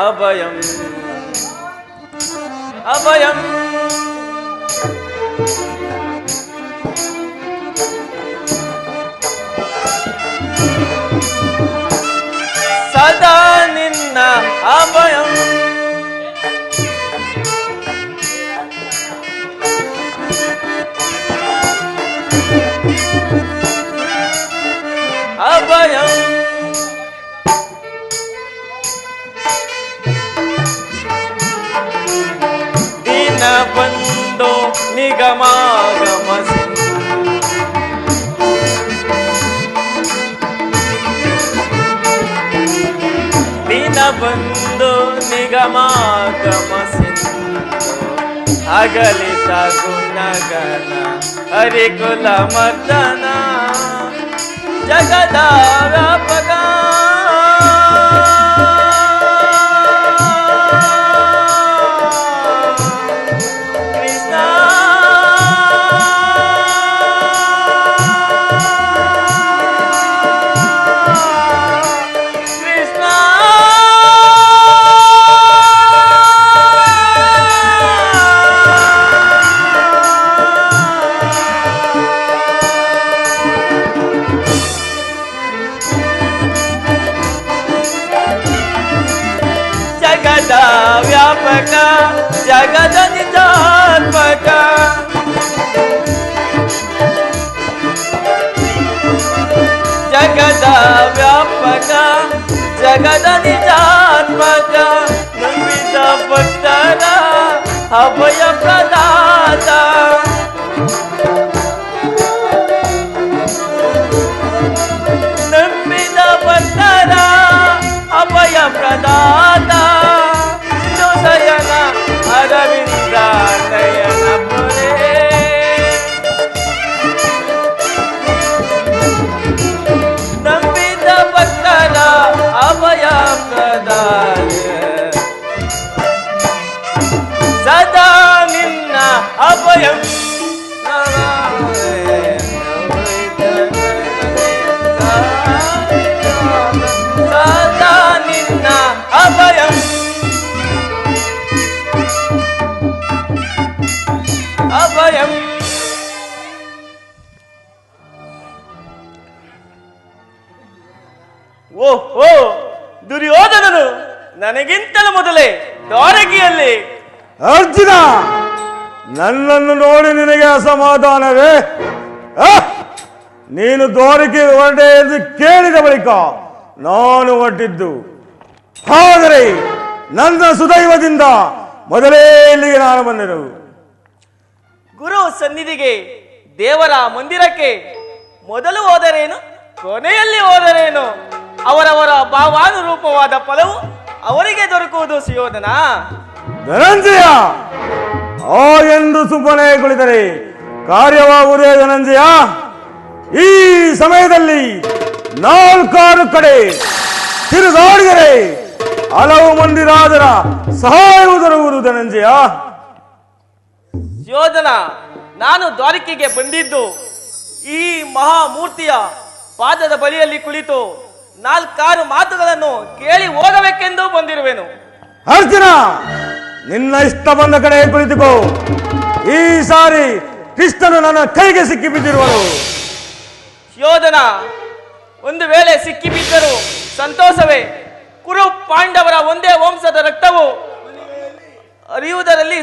ಅಭಯಂ ಅಭಯಂ ಸದಾ ನಿನ್ನ ಅಭಯಂ ಅಭಯಂ ದಿನ ಬಂದು ನಿಗಮಾಗಮ ಸಿಂಧು ದಿನ ಬಂದು ನಿಗಮಾಗಮ ಸಿಂಧು ಅಗಲಿತ ಗುಣಗಣ ಹರಿಕುಲ ಮರ್ದನ ಜಗದ ವ್ಯಾಪಕ ಕೃಷ್ಣ ಕೃಷ್ಣ ಜಗದ ವ್ಯಾಪಕ ಜಗದ ನಿಜಾತ್ಮಕ ಜಗದ ವ್ಯಾಪಕ ಜಗದ ನಿಜಾತ್ಮಕ ನಂಬಿದ ಭಕ್ತರ ಅಭಯ ಪ್ರದಾತ ನಂಬಿದ ಭಕ್ತರ ಅಭಯ ಪ್ರದಾತ ಶಯನ ಅರವಿಂದ ನಯನ ಪೊರೆ ನಂಬಿದ ಭಕ್ತರ ಅಭಯ ಪ್ರದಾನ ಸದಾ ನಿನ್ನ ಅಭಯಂ ಸದಾ ನಿನ್ನ ಅಭಯಂ ಅಭಯಂ ಓಹೋ ದುರ್ಯೋಧನನು ನನಗಿಂತಲೂ ಮೊದಲೇ ದ್ವಾರಕೆಯಲ್ಲಿ ಅರ್ಜುನ ನನ್ನನ್ನು ನೋಡಿ ನಿನಗೆ ಅಸಮಾಧಾನವೇ ನೀನು ದ್ವಾರಕೆ ಹೊರಟೆ ಎಂದು ಕೇಳಿದ ಬಳಿಕ ನಾನು ಹೊರಟಿದ್ದು ಆದರೆ ನನ್ನ ಸುದೈವದಿಂದ ಮೊದಲೇ ಇಲ್ಲಿಗೆ ನಾನು ಬಂದೆನು ಗುರು ಸನ್ನಿಧಿಗೆ ದೇವರ ಮಂದಿರಕ್ಕೆ ಮೊದಲು ಹೋದರೇನು ಕೊನೆಯಲ್ಲಿ ಹೋದರೇನು ಅವರವರ ಭಾವಾನುರೂಪವಾದ ಫಲವು ಅವರಿಗೆ ದೊರಕುವುದು ಸುಯೋಧನ ಧನಂಜಯ ಆ ಎಂದು ಸುಮ್ಮನೆ ಕುಳಿತರೆ ಕಾರ್ಯವಾಗುವುದೇ ಧನಂಜಯ ಈ ಸಮಯದಲ್ಲಿ 4 ಕಡೆ ತಿರುಗಾಡಿದರೆ ಹಲವು ಮಂದಿ ರಾಜರ ಸಹಾಯವು ದೊರಕುವುದು ಧನಂಜಯ ಯೋಧನ ನಾನು ದ್ವಾರಕೆಗೆ ಬಂದಿದ್ದು ಈ ಮಹಾಮೂರ್ತಿಯ ಪಾದದ ಬಳಿಯಲ್ಲಿ ಕುಳಿತು 4 ಮಾತುಗಳನ್ನು ಕೇಳಿ ಹೋಗಬೇಕೆಂದು ಬಂದಿರುವೆನು ಅರ್ಜುನ ನಿನ್ನ ಇಷ್ಟ ಬಂದ ಕಡೆ ಕುಳಿತುಕೋ ಈ ಸಾರಿ ಕೃಷ್ಣನು ನನ್ನ ಕೈಗೆ ಸಿಕ್ಕಿ ಬಿದ್ದಿರುವನು ಯೋಧನ ಒಂದು ವೇಳೆ ಸಿಕ್ಕಿ ಬಿದ್ದರು ಸಂತೋಷವೇ ಕುರು ಪಾಂಡವರ ಒಂದೇ ವಂಶದ ರಕ್ತವು ಅರಿಯುವುದರಲ್ಲಿ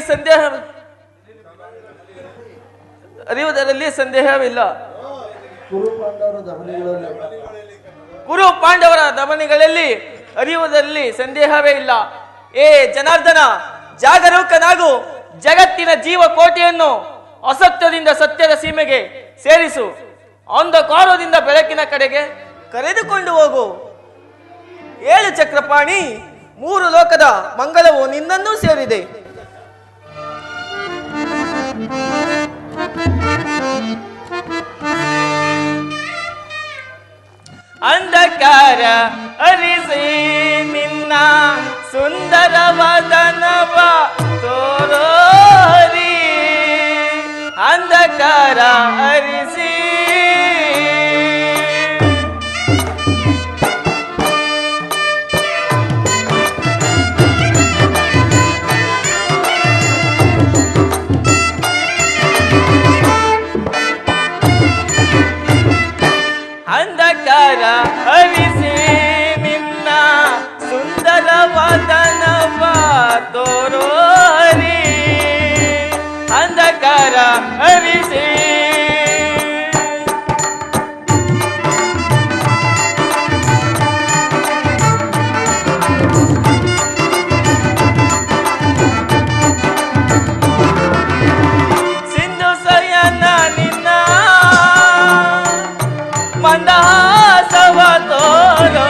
ಸಂದೇಹವಿಲ್ಲ ಕುರು ಪಾಂಡವರ ಧಮನಿಗಳಲ್ಲಿ ಅರಿಯುವುದರಲ್ಲಿ ಸಂದೇಹವೇ ಇಲ್ಲ ಏ ಜನಾರ್ದನ ಜಾಗರೂಕನಾಗು ಜಗತ್ತಿನ ಜೀವಕೋಟೆಯನ್ನು ಅಸತ್ಯದಿಂದ ಸತ್ಯದ ಸೀಮೆಗೆ ಸೇರಿಸು ಅಂಧಕಾರದಿಂದ ಬೆಳಕಿನ ಕಡೆಗೆ ಕರೆದುಕೊಂಡು ಹೋಗು 7 ಚಕ್ರಪಾಣಿ 3 ಲೋಕದ ಮಂಗಳವು ನಿನ್ನನ್ನೂ ಸೇರಿದೆ ಅಂಧಕಾರ ಅರಿಸಿ ನಿನ್ನ ಸುಂದರ ವದನವ ತೋರೋರಿ ಅಂಧಕಾರ ಅರಿಸಿ ಅಂಧಕಾರ ಹರಿಸಿ ನಿನ್ನ ಸುಂದರ ವದನವ ತೋರೋ ಹರಿ ಅಂಧಕಾರ ಹರಿಸಿ ಸಿಂಧು ಸಯನ ನಿನ್ನ ಮಂದಹಾಸವ ತೋರೋ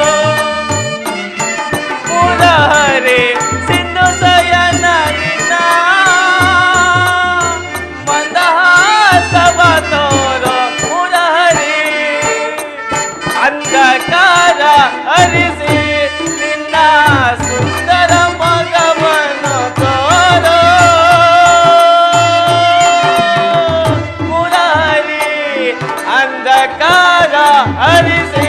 ಮುರಹರಿ ಸಿಂಧು ಸಯನ ನಿನ್ನ ಮಂದಹಾಸವ ತೋರೋ ಮುರಹರಿ ಅಂಧಕಾರ ಹರಿಸಿ ನಿನ್ನ ಸುಂದರ ಮಗವನ್ನು ತೋರೋ ಮುರಹರಿ ಅಂಧಕಾರ ಹರಿಸಿ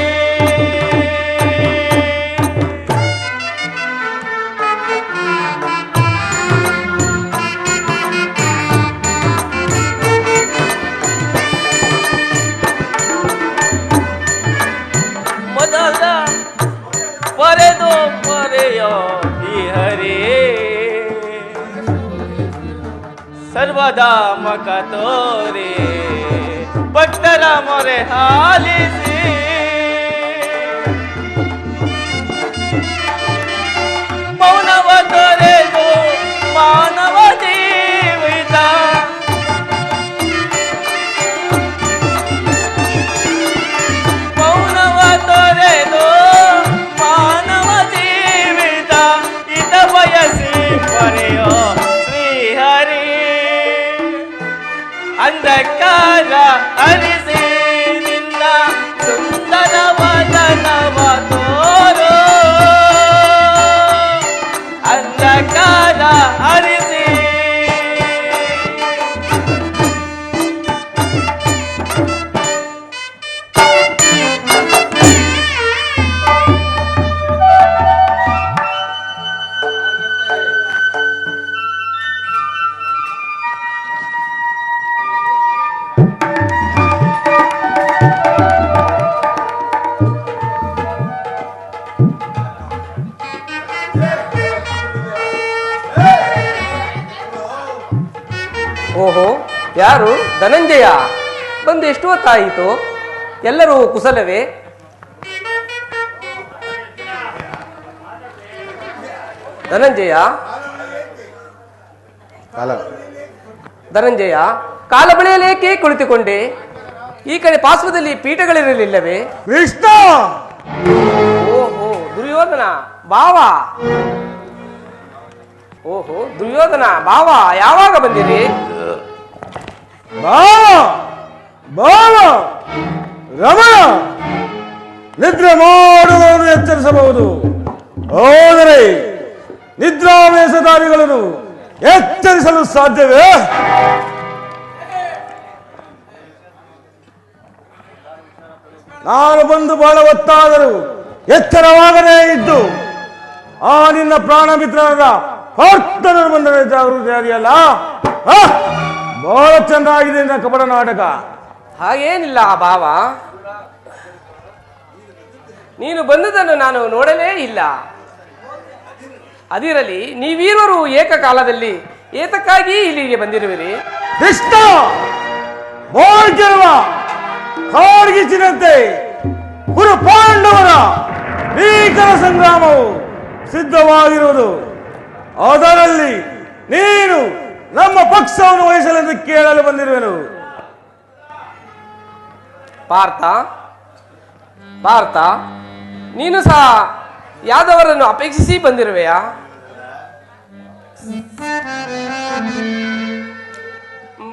ಮೊದಲ ಪರೆದು ಪರೆಯೋ ಈ ಹರಿ ಸರ್ವದಾ ಮಕ ತೋರಿ ಭಕ್ತರ ಮೊರೆ ಆಲಿಸಿ ಮೌನವ ತೊರೆದು ಮಾನವ ಜೀವಿತ ಮೌನವ ತೊರೆದು ಮಾನವ ಜೀವಿತ ಇತ ಬಯಸಿ ಪರೆಯೋ ಶ್ರೀಹರಿ ಅಂಧಕಾರ ಹರಿಸಿ ನಿನ್ನ ಸುಂದರ ವದನವ ತೋರೋ ಅಂಧಕಾರ ಹರಿಸಿ ಓಹೋ, ಯಾರು? ಧನಂಜಯ ಬಂದು ಎಷ್ಟು ಹೊತ್ತಾಯಿತು? ಎಲ್ಲರೂ ಕುಶಲವೇ? ಧನಂಜಯ ಧನಂಜಯ ಕಾಲ ಬಳಿಯಲೇಕೆ ಕುಳಿತುಕೊಂಡೆ? ಈ ಕಡೆ ಪಾರ್ಶ್ವದಲ್ಲಿ ಪೀಠಗಳಿರಲಿಲ್ಲವೇ? ಕೃಷ್ಣ ಓಹೋ, ದುರ್ಯೋಧನ ಬಾವ. ಓಹೋ, ದುರ್ಯೋಧನ ಬಾವ, ಯಾವಾಗ ಬಂದಿರಿ? ಬಾವ ಬಾವ ರಮಣ ನಿದ್ರೆ ಮಾಡುವವರನ್ನು ಎಚ್ಚರಿಸಬಹುದು, ಹೋದರೆ ನಿದ್ರಾವೇಶಧಾರಿಗಳನ್ನು ಎಚ್ಚರಿಸಲು ಸಾಧ್ಯವೇ? ನಾನು ಬಂದು ಬಹಳ ಹೊತ್ತಾದರೂ ಎಚ್ಚರವಾಗದೇ ಇದ್ದು ಆ ನಿನ್ನ ಪ್ರಾಣ ಮಿತ್ರನಾದ ಕರ್ತನ ಬಂದರೆ ಜಾಗೃತಿಯಾರಿಯಲ್ಲ, ಬಹಳ ಚೆನ್ನಾಗಿದೆ ನಿನ್ನ ಕಪಟ ನಾಟಕ. ಹಾಗೇನಿಲ್ಲ ಬಾವ, ನೀನು ಬಂದುದನ್ನು ನಾನು ನೋಡಲೇ ಇಲ್ಲ. ಅದಿರಲಿ, ನೀವೀರುವರು ಏಕಕಾಲದಲ್ಲಿ ಏತಕ್ಕಾಗಿ ಇಲ್ಲಿಗೆ ಬಂದಿರುವಿರಿ? ಕೃಷ್ಣ ಬೋಳ್ಗೆರುವ ಕಾಡ್ಗಿಚ್ಚಿನಂತೆ ಕುರು ಪಾಂಡವರ ಭೀಕರ ಸಂಗ್ರಾಮವು ಸಿದ್ಧವಾಗಿರುವುದು. ಅದರಲ್ಲಿ ನೀನು ನಮ್ಮ ಪಕ್ಷವನ್ನು ವಹಿಸಲೆಂದು ಕೇಳಲು ಬಂದಿರುವೆನು. ಪಾರ್ಥ ಪಾರ್ಥ, ನೀನು ಸಹ ಯಾದವರನ್ನು ಅಪೇಕ್ಷಿಸಿ ಬಂದಿರುವೆಯಾ?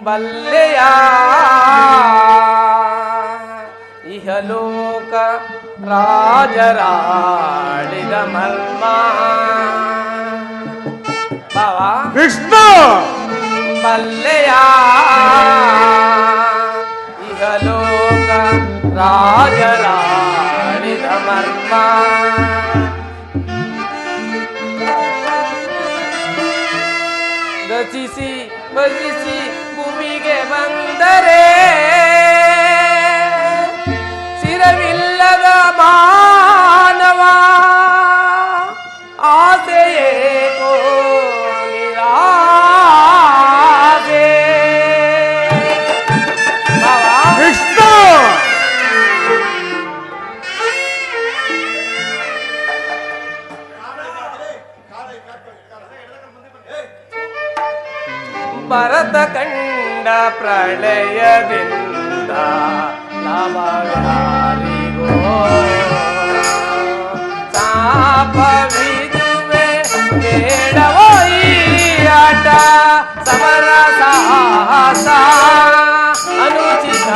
ಬಲ್ಲೆಯ ಇಹಲೋಕ ರಾಜರಾಡಿದ ಮರ್ಮ. ಬಾವಾ ಕೃಷ್ಣ ಬಲ್ಲೆಯ ಇಹಲೋಕ ರಾಜರಾಡಿದ ಮರ್ಮ. ರಚಿಸಿ ಭಜಿಸಿ ಭೂಮಿಗೆ ಬಂದರೆ ಶಿರವಿಲ್ಲದ ಮಾನವ ಆಸೆಯೇಕೋ ನಿರಾಸೆ. ಕೃಷ್ಣ ಭರತ ಕಂಡ ಪ್ರಳಯದಿಂದ ಲಾಭಯಾರಿಗೋ ತಾಪವಿದುವೆ ಬೇಡವೋ ಈ ಆಟ ಸಮರ ಸಾಹಸ ಅನುಚಿತ.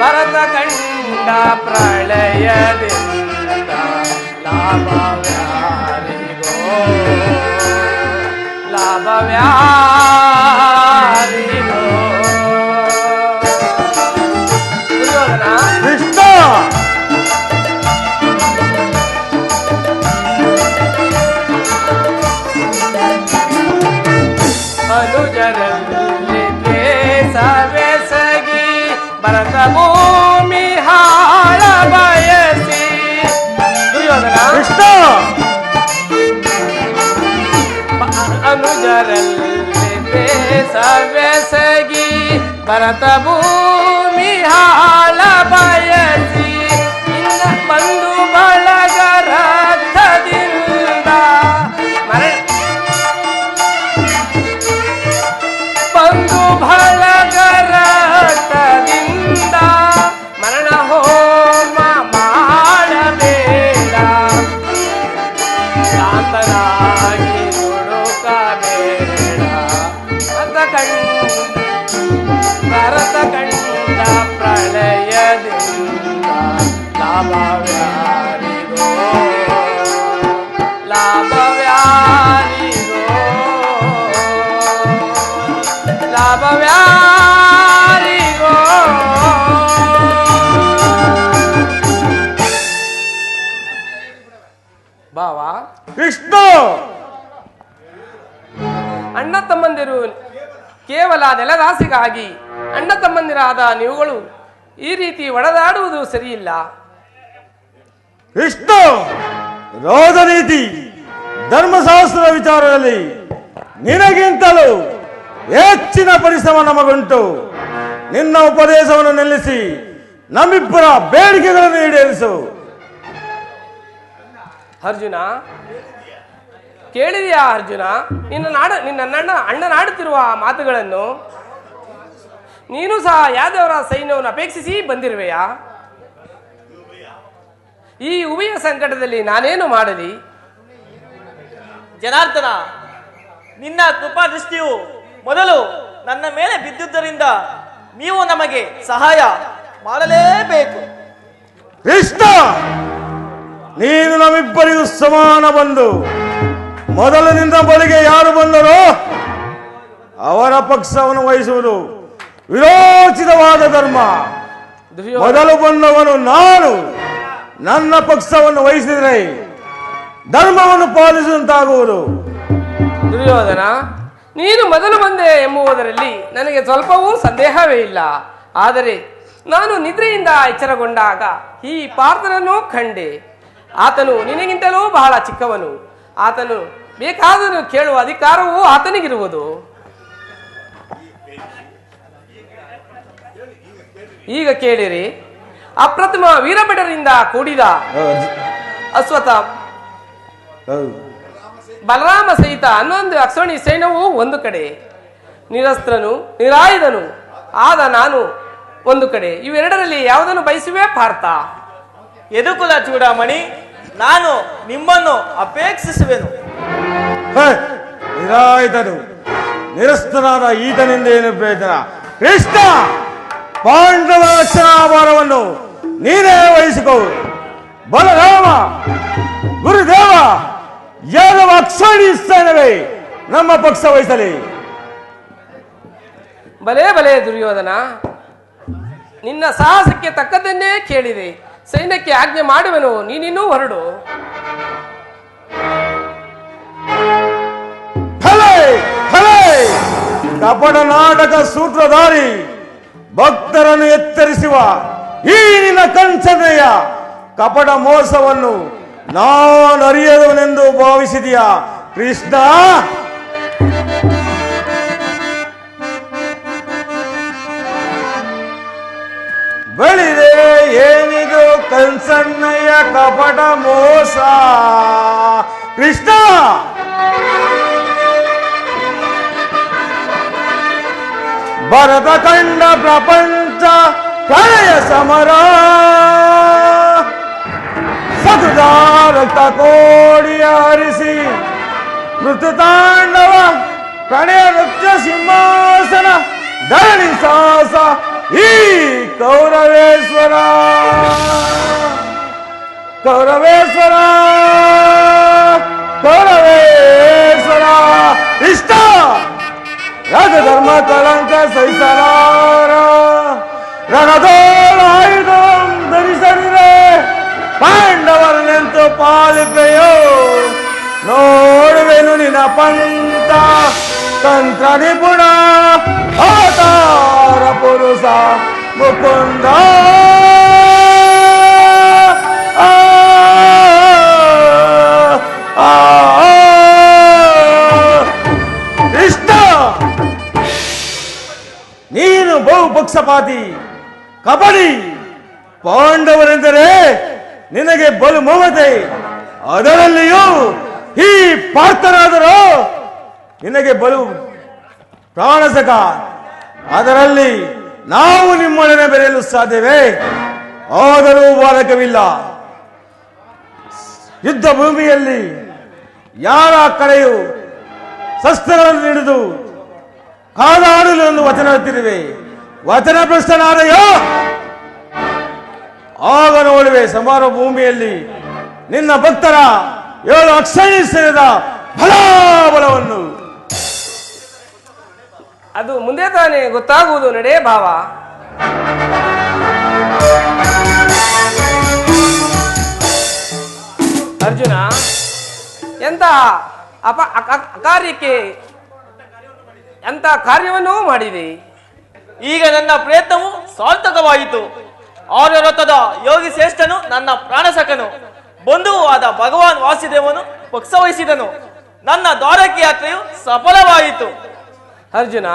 ಭರತ ಕಂಡ ಪ್ರಳಯದಿಂದ ಲಾಭವ್ಯಾರಿಗೋ ಲಾಭವ್ಯಾರಿಗೋ. ದುರ್ಯೋಧನ ಕೃಷ್ಣ ಅನುಜರಲ್ಲಿ ದ್ವೇಷವೆಸಗಿ ಭರತ ಭೂಮಿ ಹಾಳ ಬಯಸಿ. ದುರ್ಯೋಧನ ಕೃಷ್ಣ ಅನುಜರಲ್ಲಿ ದ್ವೇಷವೆಸಗಿ ಭರತ ಭೂಮಿ ಹಾಳ ಬಯಸಿ. ಇನ್ನ ಬಂಧು ಬಳಗ ರಕ್ತದಿಂದ ಬಂಧು ಬಳಗ ರಕ್ತದಿಂದ ಮರಣ ಹೋಮ ಮಾಡಬೇಡ. ಶಾಂತನಾಗಿ ನುಡುಕಬೇಡ. ಭರತ ಕಂಡ ಪ್ರಳಯದಿಂದ ಲಾಭವ್ಯಾರಿಗೋ ಲಾಭವ್ಯಾರಿಗೋ ಲಾಭವ್ಯಾರಿಗೋ. ಭಾವ ಕೃಷ್ಣ ಅಣ್ಣ ತಮ್ಮಂದಿರು ಕೇವಲ ನೆಲರಾಸಿಗಾಗಿ ಅಣ್ಣ ತಮ್ಮಂದಿರಾದ ನೀವುಗಳು ಈ ರೀತಿ ಒಡೆದಾಡುವುದು ಸರಿಯಿಲ್ಲ. ಕೃಷ್ಣ ರೋಧನೀತಿ ಧರ್ಮಶಾಸ್ತ್ರ ವಿಚಾರದಲ್ಲಿ ನಿನಗಿಂತಲೂ ಹೆಚ್ಚಿನ ಪರಿಶ್ರಮ ನಮಗುಂಟು. ನಿನ್ನ ಉಪದೇಶವನ್ನು ನಿಲ್ಲಿಸಿ ನಮ್ಮಿಬ್ಬರ ಬೇಡಿಕೆಗಳನ್ನು ಈಡೇರಿಸು. ಅರ್ಜುನ ಕೇಳಿದೆಯಾ ಅರ್ಜುನ? ನಿನ್ನ ಅಣ್ಣನಾಡುತ್ತಿರುವ ಮಾತುಗಳನ್ನು ನೀನು ಸಹ ಯಾದವರ ಸೈನ್ಯವನ್ನು ಅಪೇಕ್ಷಿಸಿ ಬಂದಿರುವೆಯಾ? ಈ ಉಭಯ ಸಂಕಟದಲ್ಲಿ ನಾನೇನು ಮಾಡಲಿ? ಜನಾರ್ದನ, ನಿನ್ನ ಕೃಪಾ ದೃಷ್ಟಿಯು ಮೊದಲು ನನ್ನ ಮೇಲೆ ಬಿದ್ದುದರಿಂದ ನೀವು ನಮಗೆ ಸಹಾಯ ಮಾಡಲೇಬೇಕು. ಕೃಷ್ಣ ನೀನು ನಮ್ಮಿಬ್ಬರಿಗೂ ಸಮಾನ ಬಂಧು. ಮೊದಲಿನಿಂದ ಬಳಿಗೆ ಯಾರು ಬಂದರೋ ಅವರ ಪಕ್ಷವನ್ನು ವಹಿಸುವುದು ವಿರೋಚಿತವಾದ ಧರ್ಮ. ಮೊದಲು ಬಂದವನು ನಾನು. ನನ್ನ ಪಕ್ಷವನ್ನು ವಹಿಸಿದರೆ ಧರ್ಮವನ್ನು ಪಾಲಿಸುವಂತಾಗುವುದು. ದುರ್ಯೋಧನ, ನೀನು ಮೊದಲು ಬಂದೆ ಎಂಬುದರಲ್ಲಿ ನನಗೆ ಸ್ವಲ್ಪವೂ ಸಂದೇಹವೇ ಇಲ್ಲ. ಆದರೆ ನಾನು ನಿದ್ರೆಯಿಂದ ಎಚ್ಚರಗೊಂಡಾಗ ಈ ಪಾರ್ಥನನ್ನು ಕಂಡೆ. ಆತನು ನಿನಗಿಂತಲೂ ಬಹಳ ಚಿಕ್ಕವನು. ಆತನು ಬೇಕಾದರೂ ಕೇಳುವ ಅಧಿಕಾರವೂ ಆತನಿಗಿರುವುದು. ಈಗ ಕೇಳಿರಿ. ಅಪ್ರತಿಮ ವೀರಭಟರಿಂದ ಕೂಡಿದ ಅಶ್ವಥ ಬಲರಾಮ ಸಹಿತ 11 ಅಕ್ಷೋಣಿ ಸೈನ್ಯವು ಒಂದು ಕಡೆ, ನಿರಸ್ತ್ರನು ನಿರಾಯುಧನು ಆದ ನಾನು ಒಂದು ಕಡೆ. ಇವೆರಡರಲ್ಲಿ ಯಾವುದನ್ನು ಬಯಸುವೆ ಪಾರ್ಥ? ಯದುಕುಲ ಚೂಡಾಮಣಿ, ನಾನು ನಿಮ್ಮನ್ನು ಅಪೇಕ್ಷಿಸುವೆನು. ನಿರಾಯುಧನು ನಿರಸ್ತನಾದ ಈತನಿಂದ ಏನು ಪ್ರಯೋಜನ? ಕೃಷ್ಣ, ಪಾಂಡವ ರಕ್ಷಣಾಭಾರವನ್ನು ನೀನೇ ವಹಿಸಿಕೋ. ಬಲರಾಮ, ಗುರುದೇವ, ಯಾದವ ಅಕ್ಷೋಣಿ ಸೈನ್ಯವೇ ನಮ್ಮ ಪಕ್ಷ ವಹಿಸಲಿ. ಬಲೇ ಬಲೇ ದುರ್ಯೋಧನ, ನಿನ್ನ ಸಾಹಸಕ್ಕೆ ತಕ್ಕದ್ದನ್ನೇ ಕೇಳಿದೆ. ಸೈನ್ಯಕ್ಕೆ ಆಜ್ಞೆ ಮಾಡುವೆನು, ನೀನಿನ್ನೂ ಹೊರಡು. ಕಪಟ ನಾಟಕ ಸೂತ್ರಧಾರಿ, ಭಕ್ತರನ್ನು ಎತ್ತರಿಸುವ ಈ ನಿನ್ನ ಕಂಚನೆಯ ಕಪಟ ಮೋಸವನ್ನು ನಾನು ಅರಿಯದವನೆಂದು ಭಾವಿಸಿದೀಯಾ ಕೃಷ್ಣ? ಬಳಿದೆ ಏನಿದು ಕನ್ಸನ್ನಯ್ಯ ಕಪಟ ಮೋಸ ಕೃಷ್ಣ? ಭರತ ಕಂಡ ಪ್ರಪಂಚ ಪ್ರಳಯ ಸಮರ ಸತತ ರಕ್ತ ಕೋಡಿಯ ಹರಿಸಿ ಮೃತು ತಾಂಡವ ಪ್ರಣಯ ರಕ್ಷ ಸಿಂಹಾಸನ ಧರಣಿ ಸಾಹಸ ಈ ಕೌರವೇಶ್ವರ ಕೌರವೇಶ್ವರ ಕೌರವೇಶ್ವರ ಇಷ್ಟ ರಾಜಧರ್ಮ ಕಳಂಕ ಸಹಿಸಲಾರ ರಣದೋಳಾಯುಧ ಧರಿಸಲಿರೆ ಪಾಂಡವರನೆಂತು ಪಾಲಿಪೆಯೋ ನೋಡುವೆನು ನಿನ್ನ ಪಂಥ ತಂತ್ರ ನಿಪುಣ ಅವತಾರ ಪುರುಷ ಮುಕುಂದ ಇಷ್ಟ ನೀನು ಬಹುಪಕ್ಷಪಾತಿ ಕಬಡ್ಡಿ ಪಾಂಡವರೆಂದರೆ ನಿನಗೆ ಬಲು ಮಮತೆ, ಅದರಲ್ಲಿಯೂ ಈ ಪಾರ್ಥನಾದರೂ ನಿನಗೆ ಬಲು ಪ್ರಾಣಸಕ. ಅದರಲ್ಲಿ ನಾವು ನಿಮ್ಮೊಡನೆ ಬೆರೆಯಲು ಸಾಧ್ಯವೇ? ಆದರೂ ಬಾಲಕವಿಲ್ಲ. ಯುದ್ಧ ಭೂಮಿಯಲ್ಲಿ ಯಾರ ಕಡೆಯೂ ಶಸ್ತ್ರಗಳನ್ನು ಹಿಡಿದು ಕಾದಾಡಲು ಎಂದು ವಚನ ಎತ್ತಿರುವೆ. ವಚನ ಭ್ರಷ್ಟನಾದೆಯೋ? ಆಗ ನೋಡುವೆ ಸಮಾರ ಭೂಮಿಯಲ್ಲಿ ನಿನ್ನ ಭಕ್ತರ 7 ಅಕ್ಷರಿ ಸೇರಿದ ಬಲಾಬಲವನ್ನು. ಅದು ಮುಂದೆ ತಾನೇ ಗೊತ್ತಾಗುವುದು. ನಡೆ ಭಾವ. ಅರ್ಜುನ, ಎಂತ ಅಕಾರ್ಯಕ್ಕೆ ಎಂತ ಕಾರ್ಯವನ್ನು ಮಾಡಿದೆ. ಈಗ ನನ್ನ ಪ್ರಯತ್ನವು ಸಾರ್ಥಕವಾಯಿತು. ಆರ್ಯರಥದ ಯೋಗಿ ಶ್ರೇಷ್ಠನು ನನ್ನ ಪ್ರಾಣಸಕನು, ಬಂಧುವು ಆದ ಭಗವಾನ್ ವಾಸುದೇವನು ಪಕ್ಷವಹಿಸಿದನು. ನನ್ನ ದ್ವಾರಕಿ ಯಾತ್ರೆಯು ಸಫಲವಾಯಿತು. ಅರ್ಜುನ,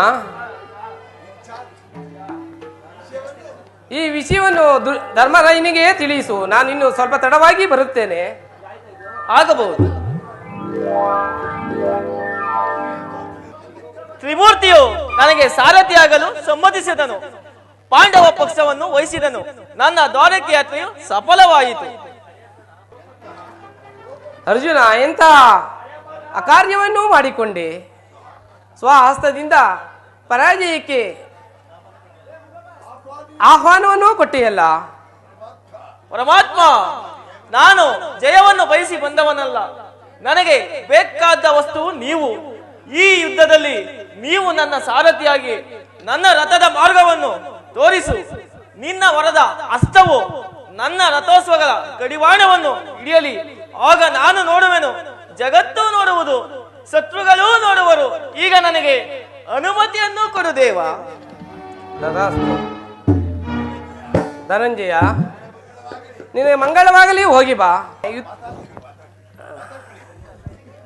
ಈ ವಿಷಯವನ್ನು ಧರ್ಮರಾಯನಿಗೆ ತಿಳಿಸು. ನಾನು ಇನ್ನು ಸ್ವಲ್ಪ ತಡವಾಗಿ ಬರುತ್ತೇನೆ. ಆಗಬಹುದು. ತ್ರಿಮೂರ್ತಿಯು ನನಗೆ ಸಾರಥಿಯಾಗಲು ಸಮ್ಮತಿಸಿದನು. ಪಾಂಡವ ಪಕ್ಷವನ್ನು ವಹಿಸಿದನು. ನನ್ನ ದ್ವಾರಕಿ ಯಾತ್ರೆಯು ಸಫಲವಾಯಿತು. ಅರ್ಜುನ, ಎಂಥ ಅಕಾರ್ಯವನ್ನು ಮಾಡಿಕೊಂಡೆ. ಸ್ವಹಸ್ತದಿಂದ ಪರಾಜಯಕ್ಕೆ ಆಹ್ವಾನವನ್ನು ಕೊಟ್ಟೆಯಲ್ಲ. ಪರಮಾತ್ಮ, ನಾನು ಜಯವನ್ನು ಬಯಸಿ ಬಂದವನಲ್ಲ. ನನಗೆ ಬೇಕಾದ ವಸ್ತು ನೀವು. ಈ ಯುದ್ಧದಲ್ಲಿ ನೀವು ನನ್ನ ಸಾರಥಿಯಾಗಿ ನನ್ನ ರಥದ ಮಾರ್ಗವನ್ನು ತೋರಿಸು. ನಿನ್ನ ವರದ ಹಸ್ತವು ನನ್ನ ರಥೋತ್ಸವಗಳ ಕಡಿವಾಣವನ್ನು ಹಿಡಿಯಲಿ. ಆಗ ನಾನು ನೋಡುವೆನು, ಜಗತ್ತು ನೋಡುವುದು, ಶತ್ರುಗಳೂ ನೋಡುವರು. ಈಗ ನನಗೆ ಅನುಮತಿಯನ್ನು ಕೊಡು ದೇವ. ಧನಂಜಯ, ನಿನಗೆ ಮಂಗಳವಾಗಲಿ, ಹೋಗಿ ಬಾ.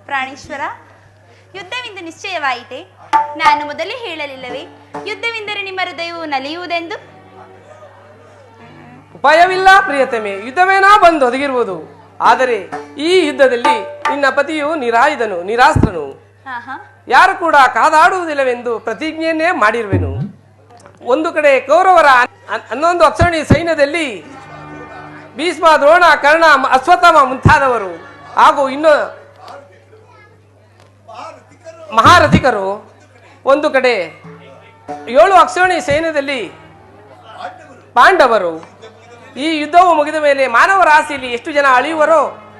ಪ್ರಾಣೇಶ್ವರ, ಯುದ್ಧವೆಂದು ನಿಶ್ಚಯವಾಯಿತೆ? ನಾನು ಮೊದಲೇ ಹೇಳಲಿಲ್ಲವೇ ಯುದ್ಧವೆಂದರೆ ನಿಮ್ಮ ಹೃದಯವು ನಲಿಯುವುದೆಂದು? ಉಪಾಯವಿಲ್ಲ ಪ್ರಿಯತಮೆ, ಯುದ್ಧವೇನೋ ಬಂದು ಒದಗಿರುವುದು. ಆದರೆ ಈ ಯುದ್ಧದಲ್ಲಿ ನಿನ್ನ ಪತಿಯು ನಿರಾಯುಧನು, ನಿರಾಸ್ತ್ರನು. ಯಾರು ಕೂಡ ಕಾದಾಡುವುದಿಲ್ಲವೆಂದು ಪ್ರತಿಜ್ಞೆಯನ್ನೇ ಮಾಡಿರುವೆನು. ಒಂದು ಕಡೆ ಕೌರವರ 11 ಅಕ್ಷರಣಿ ಸೈನ್ಯದಲ್ಲಿ ಭೀಷ್ಮ, ದ್ರೋಣ, ಕರ್ಣ, ಅಶ್ವತ್ಥಾಮ ಮುಂತಾದವರು ಹಾಗೂ ಇನ್ನು ಮಹಾರಥಿಕರು. ಒಂದು ಕಡೆ 7 ಅಕ್ಷರಣಿ ಸೈನ್ಯದಲ್ಲಿ ಪಾಂಡವರು. ಈ ಯುದ್ಧವು ಮುಗಿದ ಮೇಲೆ ಮಾನವ ರಾಶಿಯಲ್ಲಿ ಎಷ್ಟು ಜನ ಅಳಿಯುವರೋ,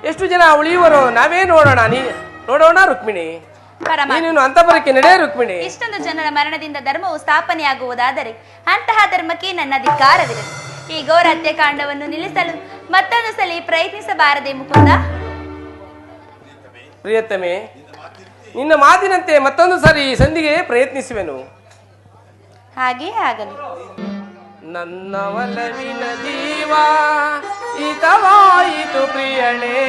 ಎಷ್ಟು ಜನ ಉಳಿಯುವರೋ ನಾವೇ ನೋಡೋಣ. ನೋಡೋಣ ರುಕ್ಮಿಣಿ, ನೀನು ಅಂತಪರಕ್ಕೆ ನಡೆ ರುಕ್ಮಿಣಿ. ಇಷ್ಟೊಂದು ಜನರ ಮರಣದಿಂದ ಧರ್ಮವು ಸ್ಥಾಪನೆಯಾಗುವುದಾದರೆ ಅಂತಹ ಧರ್ಮಕ್ಕೆ ನನ್ನ ಧಿಕ್ಕಾರವಿದೆ. ಈ ಘೋರ ಹತ್ಯಾಕಾಂಡವನ್ನು ನಿಲ್ಲಿಸಲು ಮತ್ತೊಂದು ಸಲ ಪ್ರಯತ್ನಿಸಬಾರದೆ ಮುಕುಂದ? ಪ್ರಿಯತಮೆ, ನಿನ್ನ ಮಾತಿನಂತೆ ಮತ್ತೊಂದು ಸಾರಿ ಸಂಧಿಗೆ ಪ್ರಯತ್ನಿಸುವೆನು. ಹಾಗೇ ಆಗಲಿ. ನನ್ನ ಒಲವಿನ ಜೀವ ಈತವಾ ಹಿತವಾಯಿತು ಪ್ರಿಯಳೇ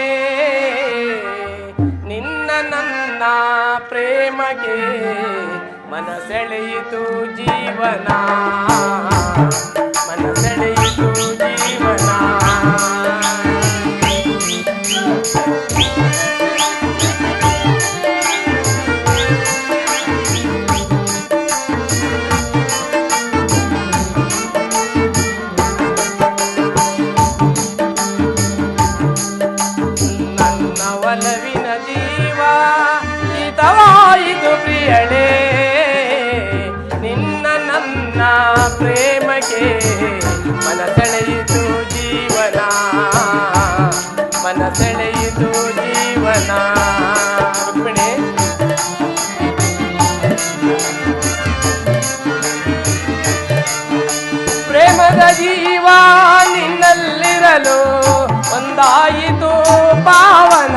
ನಿನ್ನ ನನ್ನ ಪ್ರೇಮಗೆ ಮನಸೆಳೆಯಿತು ಜೀವನ ಮನಸೆಳೆಯಿತು ಜೀವನ ನನ್ನ ಒಲವಿನ ಜೀವ ಹಿತವಾಯಿತು ಪ್ರಿಯಳೇ ನಿನ್ನ ನನ್ನ ಪ್ರೇಮಕ್ಕೆ ಮನಸೆಳೆಯಿತು ಜೀವನ ಮನಸೆಳೆಯಿತು ಜೀವನ ರುಕ್ಮಿಣಿ ಪ್ರೇಮದ ಜೀವ ನಿನ್ನಲ್ಲಿರಲು ಒಂದಾಯಿತು ಪಾವನ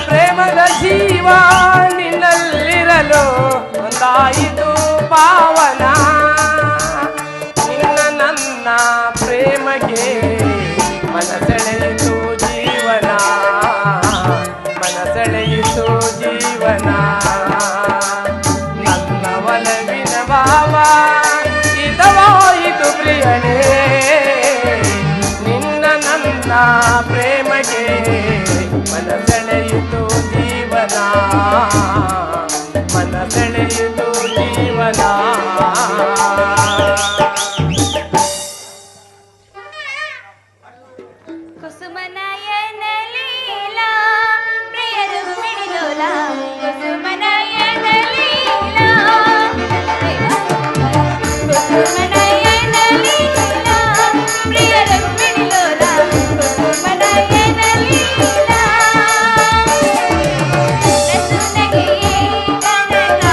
ಪ್ರೇಮದ ಜೀವ ನಿನ್ನಲ್ಲಿರಲು ಒಂದಾಯಿತು ಪಾವನ ನಿನ್ನ ನನ್ನ ಪ್ರೇಮಗೆ ಮನಸೆಳೆಯಿತು ಜೀವನ ಮನಸೆಳೆಯಿತು ಜೀವನ ನನ್ನ ಒಲವಿನ ಭಾವ ಹಿತವಾಯಿತು ಪ್ರಿಯಳೇ ನಿನ್ನ ನನ್ನ ಪ್ರೇಮಗೆ ಮನಸೆಳೆಯಿತು ಜೀವನ ಮನಸೆಳೆಯಿತು ಜೀವನ ಕುಸುಮನಯನ ಲೀಲಾ ಪ್ರಿಯ ರುಕ್ಮಿಣಿ ಲೋಲಾ ಕುಸುಮನಯನ ಲೀಲಾ ಕುಸುಮನಯನ ಲೀಲಾ ಪ್ರಿಯ ರುಕ್ಮಿಣಿ ಲೋಲಾ ಕುಸುಮನಯನ ಲೀಲಾ ನಸುನಗೆಯೇ ಕನಕ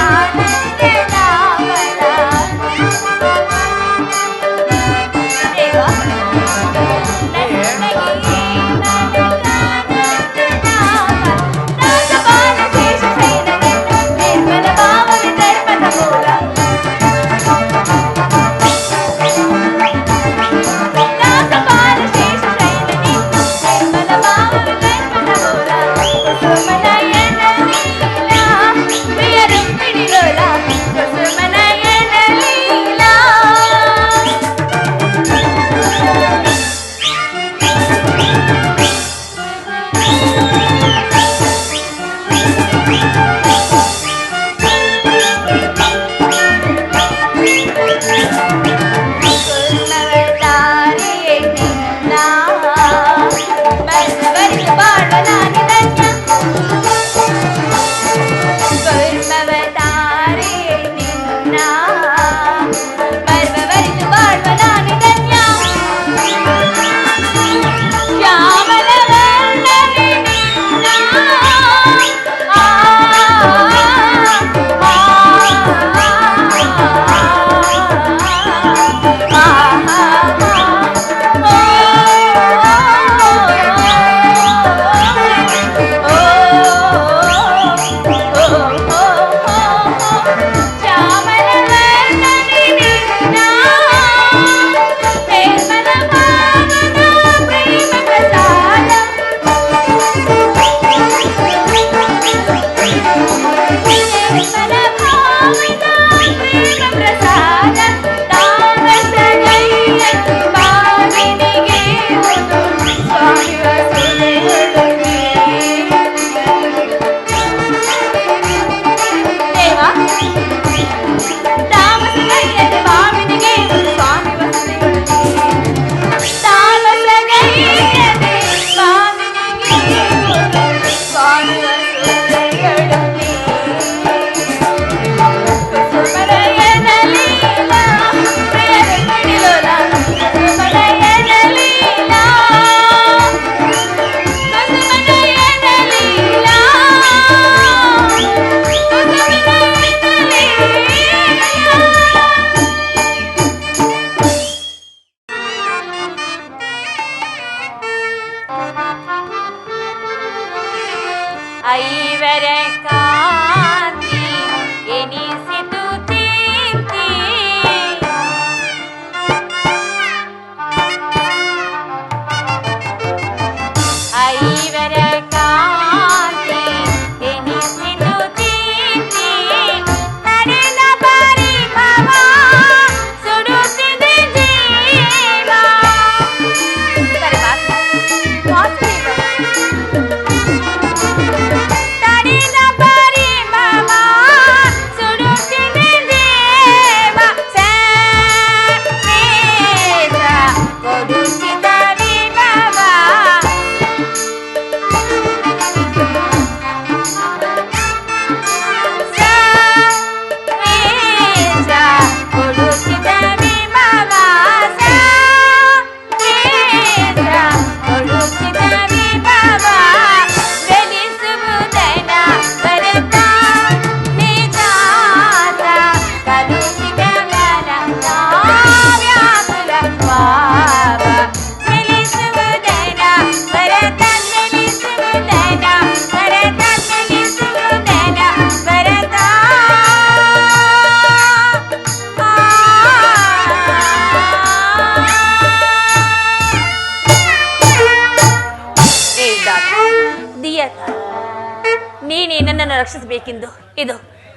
ರಕ್ಷಿಸಬೇಕೆಂದು ಇದು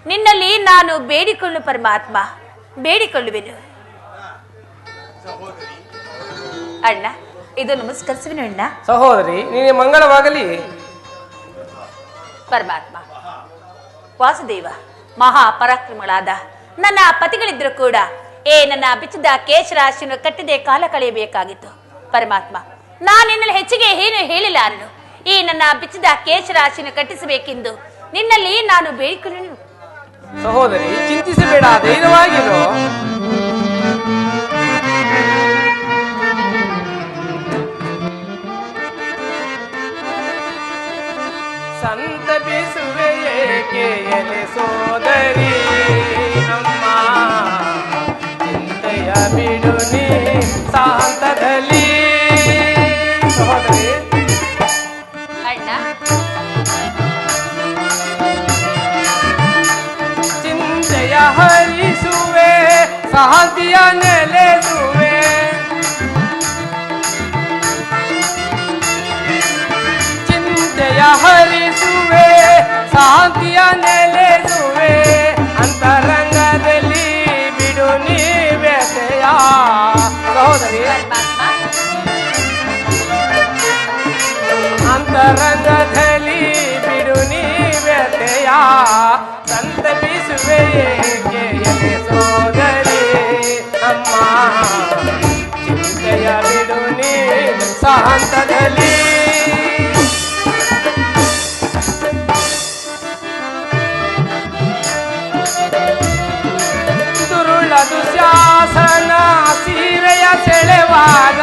ನಿನ್ನಲ್ಲಿ ನಾನು ಬೇಡಿಕೊಳ್ಳು ಪರಮಾತ್ಮ, ಬೇಡಿಕೊಳ್ಳುವೆನು. ಅಣ್ಣ, ಇದು ನಮಸ್ಕರಿಸುವೆನು ಅಣ್ಣ. ಸಹೋದರಿ, ನಿನಗೆ ಮಂಗಳವಾಗಲಿ. ಪರಮಾತ್ಮ, ವಾಸುದೇವ, ಮಹಾಪರಾಕ್ರಮಗಳಾದ ನನ್ನ ಪತಿಗಳಿದ್ರು ಕೂಡ ನನ್ನ ಬಿಚ್ಚಿದ ಕೇಶರಾಶಿಯನ್ನು ಕಟ್ಟಿದೆ ಕಾಲ ಕಳೆಯಬೇಕಾಗಿತ್ತು. ಪರಮಾತ್ಮ, ನಾನಿನ್ನಲ್ಲಿ ಹೆಚ್ಚಿಗೆ ಏನು ಹೇಳಿಲಾರನು. ಈ ನನ್ನ ಬಿಚ್ಚಿದ ಕೇಶರಾಶಿಯನ್ನು ಕಟ್ಟಿಸಬೇಕೆಂದು ನಿನ್ನಲ್ಲಿ ನಾನು ಬೇಡಿಕೊಳ್ಳುವೆನು. ಸಹೋದರಿ, ಚಿಂತಿಸಬೇಡ, ಧೈರ್ಯವಾಗಿರು. ಸಂತಪಿಸುವೆ ಏಕೆ ಎಲೆ ಸೋದರಿ ನಮ್ಮ ಚಿಂತೆಯ ಬಿಡು ನೀ ಶಾಂತದಲ್ಲಿ. ಸಹೋದರಿ, ಅಣ್ಣ, ಚಿಂತೆಯ ಹರಿಸುವೆ, ಶಾಂತಿಯ ನೆಲೆಸುವೆ. ಚಿಂತೆಯ ಹರಿಸುವೆ, ಶಾಂತಿಯ ನೆಲೆಸುವೆ. ಅಂತರಂಗದಲ್ಲಿ ಬಿಡು ನೀ ವ್ಯಥೆಯ. ಸಹೋದರಿ, ಅಂತರಂಗದಲ್ಲಿ ಬಿಡು ನೀ ವ್ಯಥೆಯ. ಸಂತಪಿಸುವೆ ಏಕೆ ಎಲೆ ಸೋದರಿ ಅಮ್ಮ ಚಿಂತೆಯ ಬಿಡು ನೀ ಶಾಂತದಲ್ಲಿ. ದುರುಳ ದುಶ್ಯಾಸನ ಸೀರೆಯ ಸೆಳೆವಾಗ.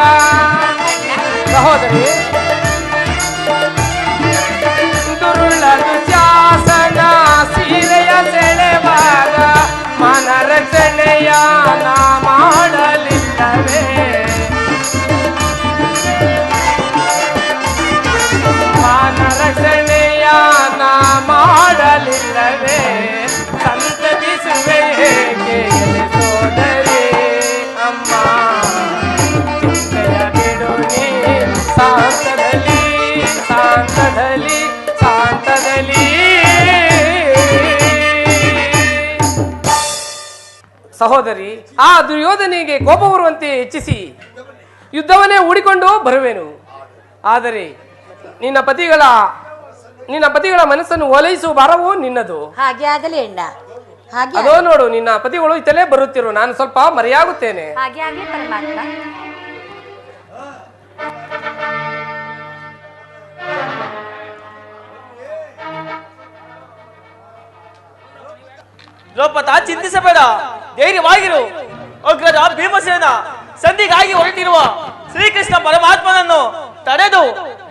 ಸಹೋದರಿ, ದುರುಳ ದುಶ್ಯಾಸನ ಸೀರೆಯ ಸೆಳೆವಾಗ ಮನ ರಕ್ಷಣೆಯ ನಾ ಮಾಡಲಿಲ್ಲವೇ. ಮನ ರಕ್ಷಣೆಯ ನಾ ಮಾಡಲಿಲ್ಲವೇ. ಸಂತಪಿಸುವೆ ಏಕೆ ಎಲೆ ಸೋದರಿ ಅಮ್ಮ ಚಿಂತೆಯ ಬಿಡು ನೀ ಶಾಂತದಲ್ಲಿ, ಶಾಂತದಲ್ಲಿ, ಶಾಂತದಲ್ಲಿ. ಸಹೋದರಿ, ಆ ದುರ್ಯೋಧನಿಗೆ ಕೋಪ ಬರುವಂತೆ ಹೆಚ್ಚಿಸಿ ಯುದ್ಧವನ್ನೇ ಹೂಡಿಕೊಂಡು ಬರುವೆನು. ಆದರೆ ನಿನ್ನ ಪತಿಗಳ ಮನಸ್ಸನ್ನು ಓಲೈಸುವ ಭಾರವು ನಿನ್ನದು. ಹಾಗೆ ಆಗಲಿ ಅಣ್ಣ, ಹಾಗೆ ಅದೋ ನೋಡು, ನಿನ್ನ ಪತಿಗಳು ಇತಲೇ ಬರುತ್ತಿರು. ನಾನು ಸ್ವಲ್ಪ ಮರೆಯಾಗುತ್ತೇನೆ. ಹಾಗೆ ಆಗಲಿ ಪರಮಾತ್ಮ. ದ್ರೌಪದ, ಚಿಂತಿಸಬೇಡ, ಧೈರ್ಯವಾಗಿರು. ಅಗ್ರಜ ಭೀಮಸೇನ ಸಂಧಿಗಾಗಿ ಹೊರಟಿರುವ ಶ್ರೀಕೃಷ್ಣ ಪರಮಾತ್ಮನನ್ನು ತಡೆದು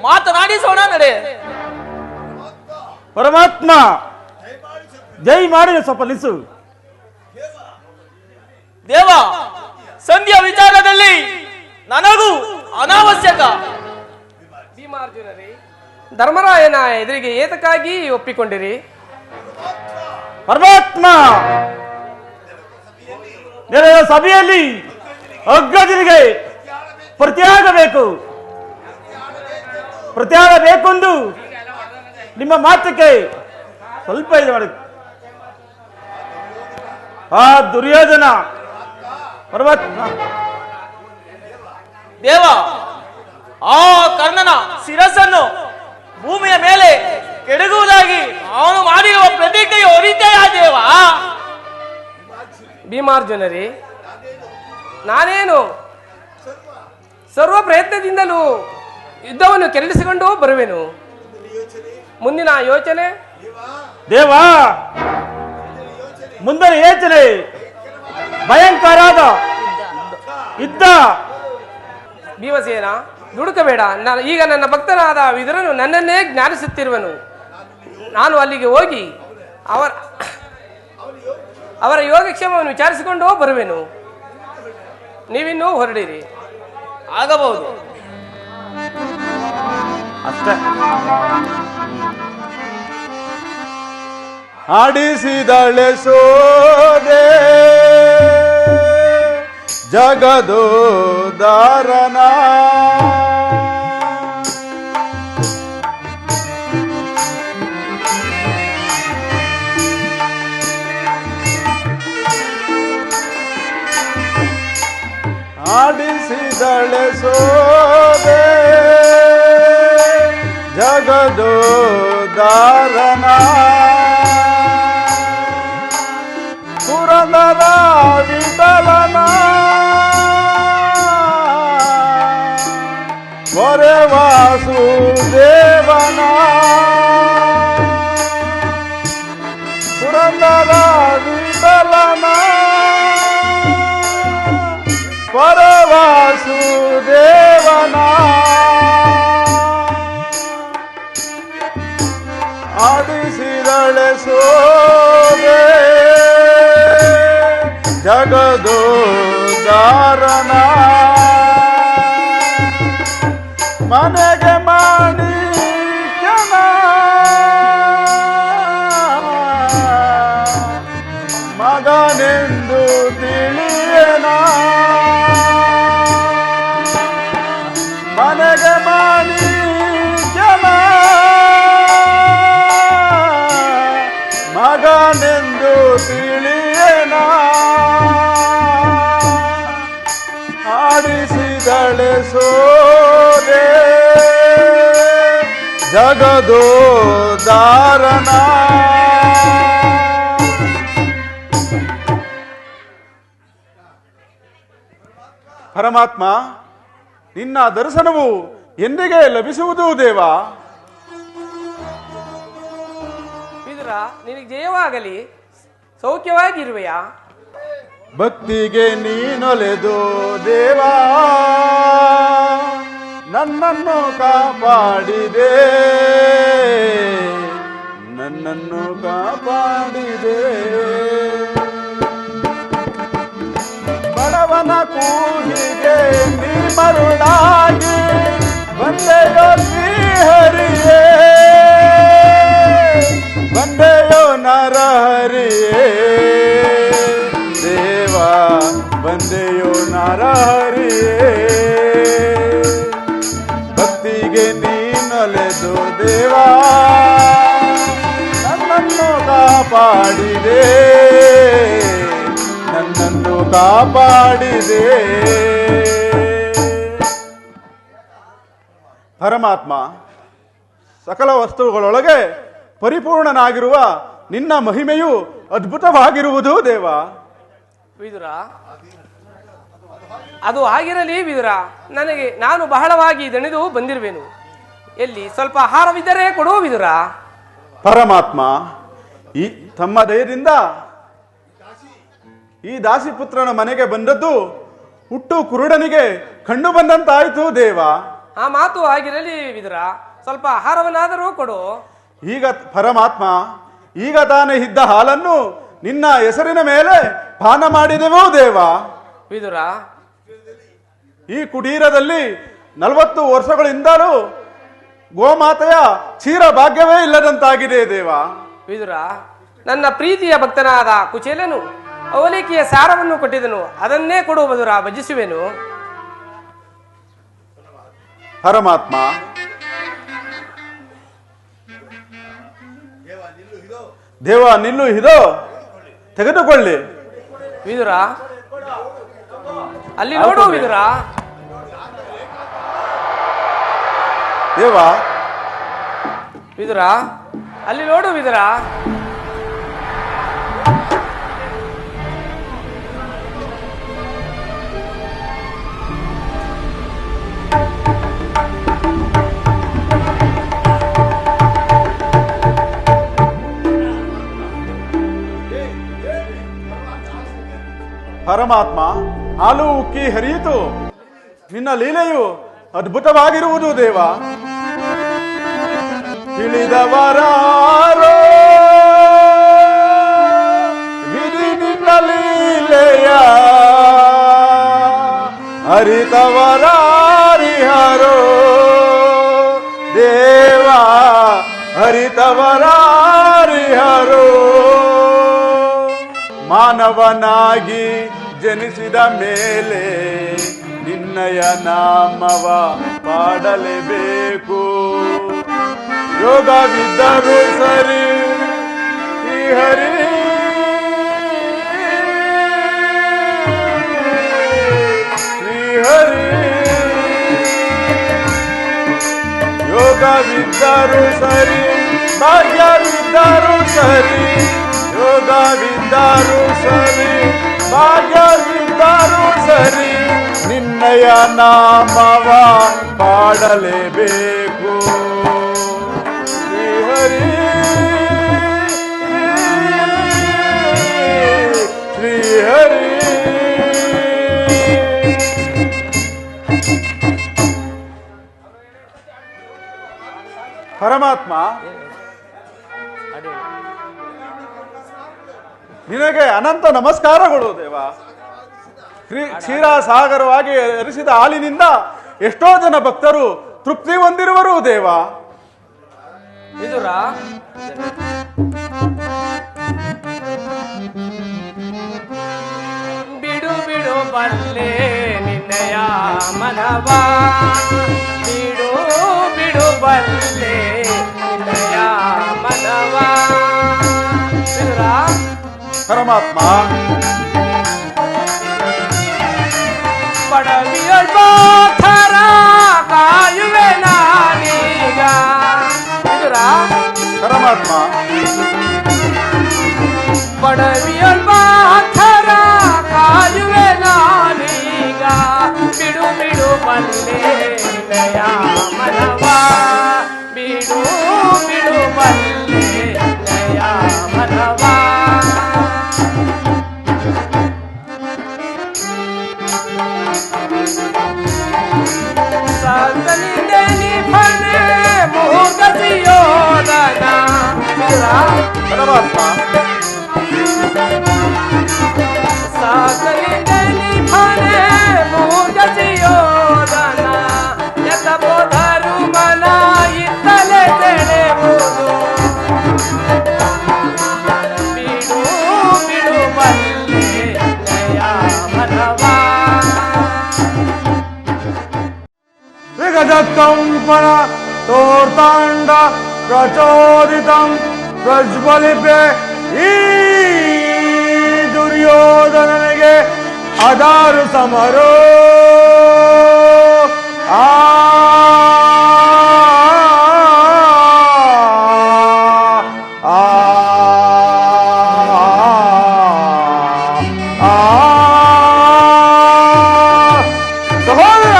ಮಾತನಾಡಿಸೋಣ ನಡೆ. ಪರಮಾತ್ಮ, ಜೈ ಮಾಡಿ ಸ್ವಲ್ಪ ನಿಲ್ಸು. ದೇವ, ಸಂಧಿಯ ವಿಚಾರದಲ್ಲಿ ನನಗೂ ಅನಾವಶ್ಯಕ. ಭೀಮಾರ್ಜುನರೇ, ಧರ್ಮರಾಯನ ಎದುರಿಗೆ ಏತಕ್ಕಾಗಿ ಒಪ್ಪಿಕೊಂಡಿರಿ? ಪರಮಾತ್ಮ, ನೆರೆಯ ಸಭೆಯಲ್ಲಿ ಅಗ್ರಜನಿಗೆ ಪ್ರತ್ಯಾಗ ಬೇಕೆಂದು ನಿಮ್ಮ ಮಾತಕ್ಕೆ ಸ್ವಲ್ಪ ಇದು ಮಾಡಿ. ಆ ದುರ್ಯೋಧನ ಪರಮಾತ್ಮ, ದೇವ, ಆ ಕರ್ಣನ ಶಿರಸ್ಸನ್ನು ಭೂಮಿಯ ಮೇಲೆ ಕೆಡಗುವುದಾಗಿ ಅವನು ಮಾಡಿರುವ ಪ್ರತಿಜ್ಞೆಯು ಹೊರಿತೆಯ ದೇವ. ಭೀಮಾರ್ಜುನರೇ, ನಾನೇನು ಸರ್ವ ಪ್ರಯತ್ನದಿಂದಲೂ ಯುದ್ಧವನ್ನು ಕೆರಳಿಸಿಕೊಂಡು ಬರುವೆನು. ಮುಂದಿನ ಯೋಚನೆ ದೇವ, ಮುಂದಿನ ಯೋಚನೆ ಭಯಂಕರಾದ ಯುದ್ಧ. ಭೀಮಸೇನ, ದುಡುಕಬೇಡ. ಈಗ ನನ್ನ ಭಕ್ತನಾದ ವಿದುರನು ನನ್ನನ್ನೇ ಜ್ಞಾನಿಸುತ್ತಿರುವನು. ನಾನು ಅಲ್ಲಿಗೆ ಹೋಗಿ ಅವರ ಯೋಗಕ್ಷೇಮವನ್ನು ವಿಚಾರಿಸಿಕೊಂಡು ಬರುವೆನು. ನೀವಿನ್ನೂ ಹೊರಡಿರಿ. ಆಗಬಹುದು. ಅಷ್ಟೇ. ಆಡಿಸಿದಳೆ ಸೋದೆ ಜಗದೋದಾರನ, ಆಡಿಸಿದಳೆ ಸೋದೆ ಜಗದೋದಾರನ ಪುರಂದರ ವಿಠಲನ ವರೆ ವಾಸುದೇವನ ಪುರಂದರ ವಿಠಲನ ವರೆ ವಾಸುದೇವನ ಆಡಿಸಿದಳೆ ಸೋದೆ ಜಗದೋದಾರನ ಮನೆಗೆ ಮಾಣಿಕ್ಯನ ಮಗನೆಂದು ತಿಳಿಯನ ಮನೆಗೆ ಮಾಣಿಕ್ಯನ ಮಗನೆಂದು ತಿಳಿಯನ ಆಡಿಸಿದಳೆ ಸೋದೆ ಜಗದೋದಾರನ ಪರಮಾತ್ಮ, ನಿನ್ನ ದರ್ಶನವು ಎಂದಿಗೆ ಲಭಿಸುವುದು ದೇವ? ವಿದುರ, ನಿನಗೆ ಜಯವಾಗಲಿ. ಸೌಖ್ಯವಾಗಿರುವೆಯಾ? ಭಕ್ತಿಗೆ ನೀನೊಲೆದು ದೇವಾ ನನ್ನನ್ನು ಕಾಪಾಡಿದೆ ನನ್ನನ್ನು ಕಾಪಾಡಿದೆ ಬಡವನ ಕೂಗಿಗೆ ನೀ ಮರುಳಾಗಿ ಬಂದೆಯೋ ಶ್ರೀಹರಿಯೇ ಬಂದೆಯೋ ನರಹರಿಯೇ ದೇವಾ ಬಂದೆಯೋ ನರಹರಿಯೇ ಭಕ್ತಿಗೆ ನೀನೊಲೆದು ದೇವಾ ನನ್ನನ್ನು ಕಾಪಾಡಿದೆ ನನ್ನನ್ನು ಕಾಪಾಡಿದೆ. ಪರಮಾತ್ಮ, ಸಕಲ ವಸ್ತುಗಳೊಳಗೆ ಪರಿಪೂರ್ಣನಾಗಿರುವ ನಿನ್ನ ಮಹಿಮೆಯು ಅದ್ಭುತವಾಗಿರುವುದು ದೇವ. ವಿದುರ, ಅದು ಆಗಿರಲಿ ವಿದುರ. ನಾನು ಬಹಳವಾಗಿ ದಣಿದು ಬಂದಿರುವೆನು. ಎಲ್ಲಿ ಸ್ವಲ್ಪ ಆಹಾರವಿದ್ದರೆ ಕೊಡು ವಿದುರ. ಪರಮಾತ್ಮ, ಈ ತಮ್ಮ ದಯದಿಂದ ಈ ದಾಸಿಪುತ್ರನ ಮನೆಗೆ ಬಂದದ್ದು ಹುಟ್ಟು ಕುರುಡನಿಗೆ ಕಣ್ಣು ಬಂದಂತಾಯಿತು ದೇವ. ಆ ಮಾತು ಆಗಿರಲಿ ವಿದುರ. ಸ್ವಲ್ಪ ಆಹಾರವನ್ನಾದರೂ ಕೊಡು. ಈಗ ಪರಮಾತ್ಮ, ಈಗ ತಾನೇ ಇದ್ದ ಹಾಲನ್ನು ನಿನ್ನ ಹೆಸರಿನ ಮೇಲೆ ಪಾನ ಮಾಡಿದೆವೋ ದೇವ. ವಿದುರ, ಈ ಕುಟೀರದಲ್ಲಿ 40 ವರ್ಷಗಳಿಂದಲೂ ಗೋಮಾತೆಯ ಕ್ಷೀರ ಭಾಗ್ಯವೇ ಇಲ್ಲದಂತಾಗಿದೆ ದೇವ. ವಿದುರ, ನನ್ನ ಪ್ರೀತಿಯ ಭಕ್ತನಾದ ಕುಚೇಲನು ಅವಲೇಕಿಯ ಸಾರವನ್ನು ಕೊಟ್ಟಿದನು. ಅದನ್ನೇ ಕೊಡು ವಿದುರ, ಭಜಿಸುವೆನು. ಪರಮಾತ್ಮ, ದೇವ ನಿಲ್ಲು, ಇದೋ ತೆಗೆದುಕೊಳ್ಳಿ. ವಿದುರ, ಅಲ್ಲಿ ನೋಡು ವಿದುರ. ದೇವ ವಿದುರ, ಅಲ್ಲಿ ನೋಡು ವಿದುರ. ಪರಮಾತ್ಮ, ಹಾಲು ಉಕ್ಕಿ ಹರಿಯಿತು. ನಿನ್ನ ಲೀಲೆಯು ಅದ್ಭುತವಾಗಿರುವುದು ದೇವ. ತಿಳಿದವರಾರೋ ವಿಧಿ ನಿನ್ನ ಲೀಲೆಯ ಹರಿತವರಾರಿಹರೋ ದೇವ ಹರಿತವರಾರಿಹರೋ ಮಾನವನಾಗಿ ಜನಿಸಿದ ಮೇಲೆ ನಿನ್ನಯ ನಾಮವ ಪಾಡಲೇಬೇಕು. ಯೋಗವಿದ್ದರೂ ಸರಿ ಈ ಹರಿ ಶ್ರೀ ಯೋಗವಿದ್ದರೂ ಸರಿ ಭಾಗ್ಯವಿದ್ದರೂ ಸರಿ ಯೋಗವಿದ್ದರೂ ಸರಿ ಭಾಗ್ಯವಿದ್ದರೂ ಸರಿ ನಿನ್ನಯ ನಾಮವ ಪಾಡಲೇಬೇಕು ಶ್ರೀಹರಿ ಶ್ರೀಹರಿ. ಪರಮಾತ್ಮ ನಿನಗೆ ಅನಂತ ನಮಸ್ಕಾರಗಳು ದೇವ. ಕ್ಷೀರಸಾಗರವಾಗಿ ಹರಿಸಿದ ಹಾಲಿನಿಂದ ಎಷ್ಟೋ ಜನ ಭಕ್ತರು ತೃಪ್ತಿ ಹೊಂದಿರುವರು ದೇವ. ವಿದುರ ಬಿಡು ಬಿಡು ಬಲ್ಲೆ ನಿನ್ನಯ ಮನವ ಬಿಡು ಬಿಡು ಬಲ್ಲೆ ನಿನ್ನಯ ಮನವ. ವಿದುರ ಪರಮಾತ್ಮ ಪಡವಿಯೊಳ್ಬಾಥರ ಕಾಯುವೆ ನಾನೀಗ. ವಿದುರ ಪರಮಾತ್ಮ ಪಡವಿಯೊಳ್ಬಾಥರ ಕಾಯುವೆ ನಾನೀಗ ಬಿಡು ಬಿಡು ಬಲ್ಲೆ ನಿನ್ನಯ ಮನವ ಬಿಡು ಬಿಡು ಬಲ್ಲೆ ನಿನ್ನಯ ಮನವ. ಸಾಧನಿಂದೆ ನಿಫನೆ ಮೂಗಸಿಯೋದನ. ಪರಮಾತ್ಮ ಸಾಧನಿಂದೆ ನಿಫನೆ ಮೂಗಸಿಯೋದನ ಯತಬೋಧರು ಮನ ಇತ್ತಲೆ ತೆರೆಯುವುದು ಬಿಡು ಬಿಡು ಬಲ್ಲೆ ನಯ ಮನವ. ವಿಗತಂಪನ ತೋರ್ತಾಂಡ ಪ್ರಚೋದಿತಂ ಪ್ರಜ್ವಲಿಪೆ ಈ ದುರ್ಯೋಧನನಿಗೆ ಅದಾರು ಸಮರೋ ಆ ಸಹೋದರ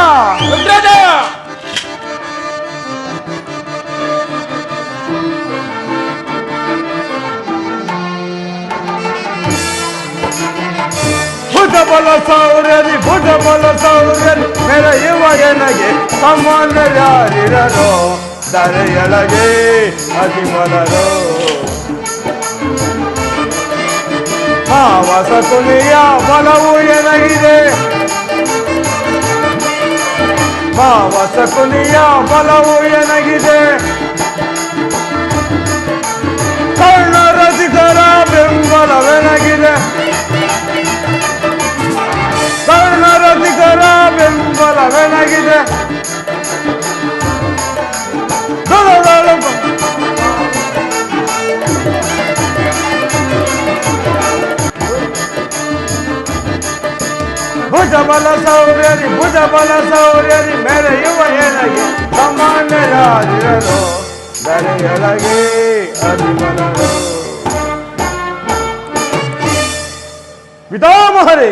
ಭುಜಬಲ ಸೌರ್ಯರಿ ಭುಜಬಲ ಸೌರ್ಯರಿ ಮೆರೆಯುವ ಎನಗೆ ಸಾಮಾನ್ಯರ್ಯಾರಿರರೋ ದರೆಯೊಳಗೆ ಅತಿಮಲರೋ ಮಾವಸ ಕುಲಿಯ ಬಲವು ಎನಗಿದೆ ಮಾವಸ ಕುಲಿಯ ಬಲವು ಎನಗಿದೆ ಕರ್ಣರಸಿಕರ ಬೆಂಬಲವೆನಗಿದೆ ಕರ್ಣರಸಿಕರ ಬೆಂಬಲವೆನಗಿದೆ ಭುಜಬಲ ಸೌರ್ಯರಿ ಮೆರೆಯುವ ಎನಗೆ ಸಾಮಾನ್ಯರಾದಿರಲು ದರೆಯೊಳಗೆ ಅಧಿಮಲರು. ಪಿತಾಮಹರೇ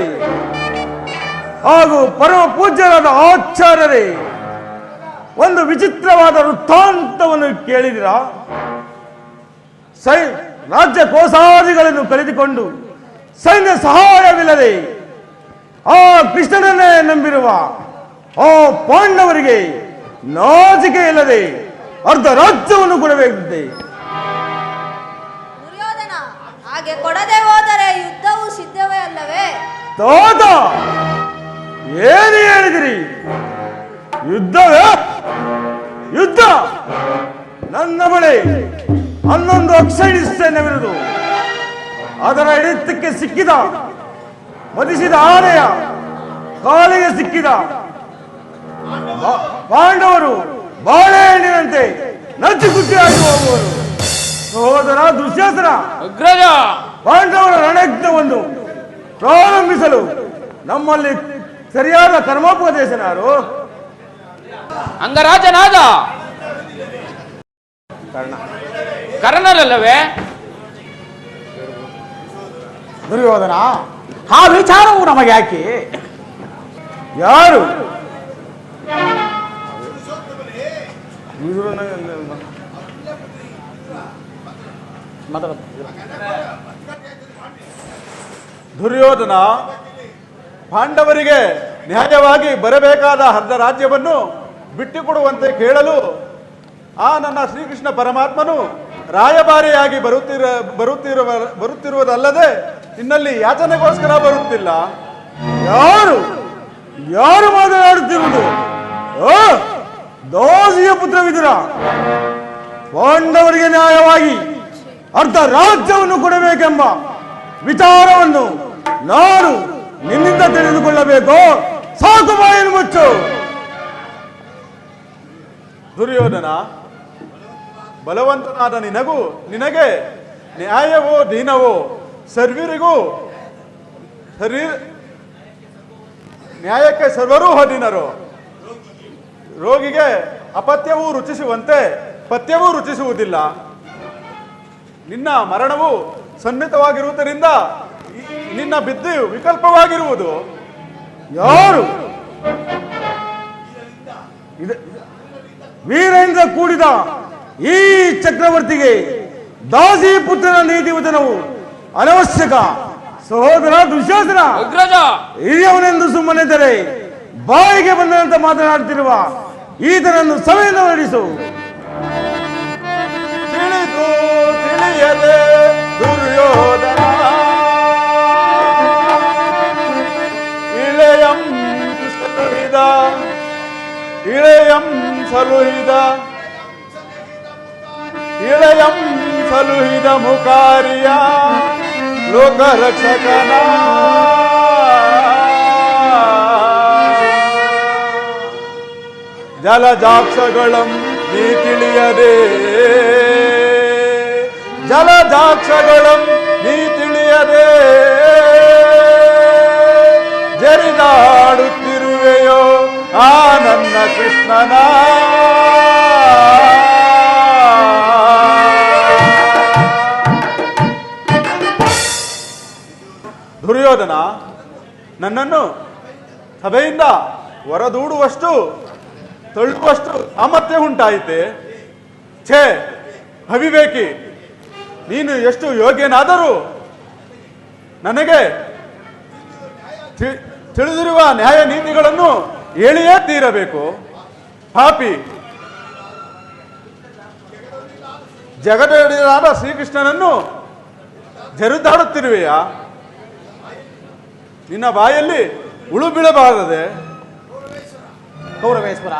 ಹಾಗೂ ಪರಮ ಪೂಜ್ಯರಾದ ಆಚಾರ್ಯರೇ, ಒಂದು ವಿಚಿತ್ರವಾದ ವೃತ್ತಾಂತವನ್ನು ಕೇಳಿದಿರಾ? ರಾಜ್ಯ ಕೋಶಾದಿಗಳನ್ನು ಕಳೆದುಕೊಂಡು ಸೈನ್ಯ ಸಹಾಯವಿಲ್ಲದೆ ಆ ಕೃಷ್ಣನನ್ನೇ ನಂಬಿರುವ ಆ ಪಾಂಡವರಿಗೆ ನಾಚಿಕೆ ಇಲ್ಲದೆ ಅರ್ಧ ರಾಜ್ಯವನ್ನು ಕೊಡಬೇಕಿದೆ. ದುರ್ಯೋಧನ, ಹಾಗೆ ಕೊಡದೆ ಹೋದರೆ ಯುದ್ಧವು ಸಿದ್ಧವೇ ಅಲ್ಲವೇ? ತೋತ ಏನು ಹೇಳಿದಿರಿ? ಯುದ್ಧವೇ? ಯುದ್ಧ ನನ್ನ ಬಳಿ 11 ಅಕ್ಷಯಣಿ ಸೈನ್ಯವಿರುವುದು. ಅದರ ಹಿಡಿತಕ್ಕೆ ಸಿಕ್ಕಿದ ಮದಿಸಿದ ಆನೆಯ ಕಾಲಿಗೆ ಸಿಕ್ಕಿದ ಪಾಂಡವರು ಬಾಳೆಹಣ್ಣಿನಂತೆ ನಚ್ಚುಗುಟ್ಟಿಯಾಗಿ ಹೋಗುವರು. ಸಹೋದರ ದುಶ್ಯಾಸನ, ಅಗ್ರಜ, ಪಾಂಡವರ ರಣಯುದ್ಧವನ್ನು ಪ್ರಾರಂಭಿಸಲು ನಮ್ಮಲ್ಲಿ ಸರಿಯಾದ ಕರ್ಮೋಪದೇಶನಾರು? ಅಂಗರಾಜನಾದ ಕರ್ಣನಲ್ಲವೇ? ದುರ್ಯೋಧನ, ಆ ವಿಚಾರವು ನಮಗೆ ಯಾಕೆ? ಯಾರು? ದುರ್ಯೋಧನ ಪಾಂಡವರಿಗೆ ನ್ಯಾಯವಾಗಿ ಬರಬೇಕಾದ ಅರ್ಧ ರಾಜ್ಯವನ್ನು ಬಿಟ್ಟುಕೊಡುವಂತೆ ಕೇಳಲು ಆ ನನ್ನ ಶ್ರೀಕೃಷ್ಣ ಪರಮಾತ್ಮನು ರಾಯಭಾರಿಯಾಗಿ ಬರುತ್ತಿರುವುದಲ್ಲದೆ ಇನ್ನಲ್ಲಿ ಯಾಚನೆಗೋಸ್ಕರ ಬರುತ್ತಿಲ್ಲ. ಯಾರು ಯಾರು ಮಾತನಾಡುತ್ತಿರುವುದು? ದಾಸಿಯ ಪುತ್ರ ವಿದುರ ಪಾಂಡವರಿಗೆ ನ್ಯಾಯವಾಗಿ ಅರ್ಧ ರಾಜ್ಯವನ್ನು ಕೊಡಬೇಕೆಂಬ ವಿಚಾರವನ್ನು ನಾನು ನಿನ್ನಿಂದ ತಿಳಿದುಕೊಳ್ಳಬೇಕು. ಸಾಕು, ಬಾಯನ್ನು ಮುಚ್ಚು. ದುರ್ಯೋಧನ, ಬಲವಂತನಾದ ನಿನಗೆ ನ್ಯಾಯವೋ ದೀನವೋ ಸರ್ವರಿಗೂ ನ್ಯಾಯಕ್ಕೆ ಸರ್ವರೂ ಅಧೀನರು. ರೋಗಿಗೆ ಅಪತ್ಯವೂ ರುಚಿಸುವಂತೆ ಪಥ್ಯವೂ ರುಚಿಸುವುದಿಲ್ಲ. ನಿನ್ನ ಮರಣವು ಸನ್ನಿಹಿತವಾಗಿರುವುದರಿಂದ ನಿನ್ನ ಬಿದ್ದು ವಿಕಲ್ಪವಾಗಿರುವುದು. ಯಾರು? ವೀರೇಂದ್ರ ಕೂಡಿದ ಈ ಚಕ್ರವರ್ತಿಗೆ ದಾಸಿ ಪುತ್ರನ ನೀತಿವಚನವು ಅನವಶ್ಯಕ. ಸಹೋದರ ದುಶ್ಯಾಸನ, ಅಗ್ರಜ, ಹಿರಿಯವನೆಂದು ಸುಮ್ಮನಿದ್ದರೆ ಬಾಯಿಗೆ ಬಂದಂತೆ ಮಾತನಾಡುತ್ತಿರುವ ಈತನನ್ನು ಸಭೆಯಿಂದ ಹೊರಡಿಸು. ತಿಳಿದು ತಿಳಿಯದೆ ದುರ್ಯೋಧನ ಇಳೆಯಂ ಸಲುಹಿದ ಮುಖಾರಿಯ ಲೋಕರಕ್ಷಕನ ಜಲಜಾಕ್ಷಗಳಂ ನೀ ತಿಳಿಯದೆ ಜರಿದಾಡುತ್ತಿರುವೆಯೋ ಆ ನನ್ನ ಕೃಷ್ಣನ. ದುರ್ಯೋಧನ, ನನ್ನನ್ನು ಸಭೆಯಿಂದ ಹೊರದೂಡುವಷ್ಟು ತಳ್ಳುವಷ್ಟು ಸಾಮರ್ಥ್ಯ ಉಂಟಾಯಿತೆ. ಛೇ ಅವಿವೇಕಿ, ನೀನು ಎಷ್ಟು ಯೋಗ್ಯನಾದರೂ ನನಗೆ ತಿಳಿದಿರುವ ನ್ಯಾಯ ನೀತಿಗಳನ್ನು ಹೇಳಿಯೇ ತೀರಬೇಕು. ಪಾಪಿ, ಜಗದೊಡೆಯನಾದ ಶ್ರೀಕೃಷ್ಣನನ್ನು ಜರಿದಾಡುತ್ತಿರುವೆಯಾ? ನಿನ್ನ ಬಾಯಲ್ಲಿ ಉಳು ಬೀಳಬಾರದೆ. ಕೌರವೇಶ್ವರ,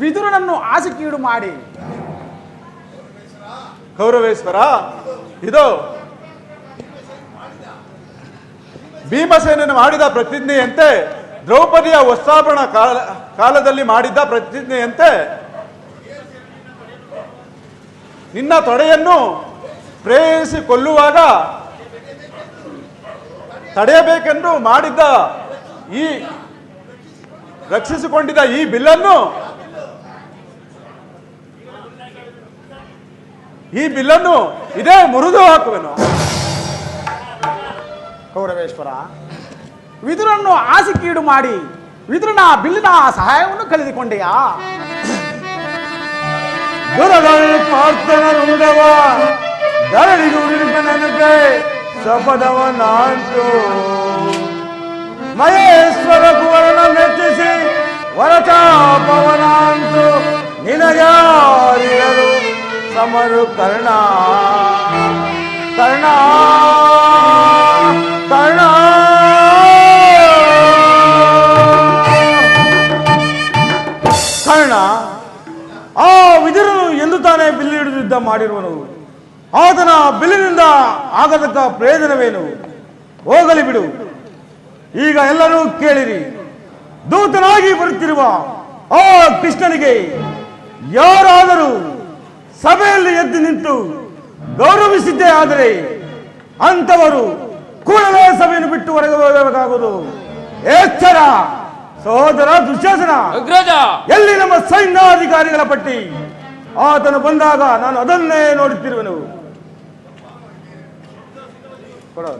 ವಿದುರನನ್ನು ಆಸೆಕೀಡು ಮಾಡಿ. ಕೌರವೇಶ್ವರ, ಇದು ಭೀಮಸೇನನು ಮಾಡಿದ ಪ್ರತಿಜ್ಞೆಯಂತೆ, ದ್ರೌಪದಿಯ ವಸ್ತ್ರಾಭರಣ ಕಾಲದಲ್ಲಿ ಮಾಡಿದ್ದ ಪ್ರತಿಜ್ಞೆಯಂತೆ ನಿನ್ನ ತೊಡೆಯನ್ನು ಪ್ರೇರಿಸಿ ಕೊಲ್ಲುವಾಗ ತಡೆಯಬೇಕೆಂದು ಮಾಡಿದ್ದ ಈ ರಕ್ಷಿಸಿಕೊಂಡಿದ್ದ ಈ ಬಿಲ್ಲನ್ನು ಇದೇ ಮುರಿದು ಹಾಕುವೆನು. ಕೌರವೇಶ್ವರ, ವಿದುರನ್ನು ಆಸೆಕೀಡು ಮಾಡಿ ವಿದುರನ ಬಿಲ್ಲಿನ ಸಹಾಯವನ್ನು ಕಳೆದುಕೊಂಡೆಯಾ? ದುರಗಳು ಪಾರ್ಥನರುಂಡವ ಧರಣಿಗೂ ನಿರುಪನನಗೆ ಸಪದವನಾಂತು ಮಹೇಶ್ವರ ಕುವರನ ಮೆಚ್ಚಿಸಿ ವರಚಾಪವನಾಂತು ನಿನಗಾರಿಯರು ಸಮರು ಕರ್ಣ ಕರ್ಣ ಕರ್ಣ. ಕರ್ಣ, ಆ ವಿದುರನು ಎಂದು ತಾನೇ ಬಿಲ್ಲು ಹಿಡಿದು ಯುದ್ಧ ಮಾಡಿರುವನು. ಆತನ ಬಿಲ್ಲಿನಿಂದ ಆಗತಕ್ಕ ಪ್ರಯೋಜನವೇನು? ಹೋಗಲಿ ಬಿಡು. ಈಗ ಎಲ್ಲರೂ ಕೇಳಿರಿ. ದೂತನಾಗಿ ಬರುತ್ತಿರುವ ಆ ಕೃಷ್ಣನಿಗೆ ಯಾರಾದರೂ ಸಭೆಯಲ್ಲಿ ಎದ್ದು ನಿಂತು ಗೌರವಿಸಿದ್ದೇ ಆದರೆ ಅಂತವರು ಕೂಡಲೇ ಸಭೆಯನ್ನು ಬಿಟ್ಟು ಹೊರಗೆ ಹೋಗಬೇಕಾಗುವುದು. ಎಚ್ಚರ ಸಹೋದರ ದುಶ್ಯಾಸನ, ಅಗ್ರಜ, ಎಲ್ಲಿ ನಮ್ಮ ಸೈನ್ಯಾಧಿಕಾರಿಗಳ ಪಟ್ಟಿ? ಆತನು ಬಂದಾಗ ನಾನು ಅದನ್ನೇ ನೋಡುತ್ತಿರುವೆನು.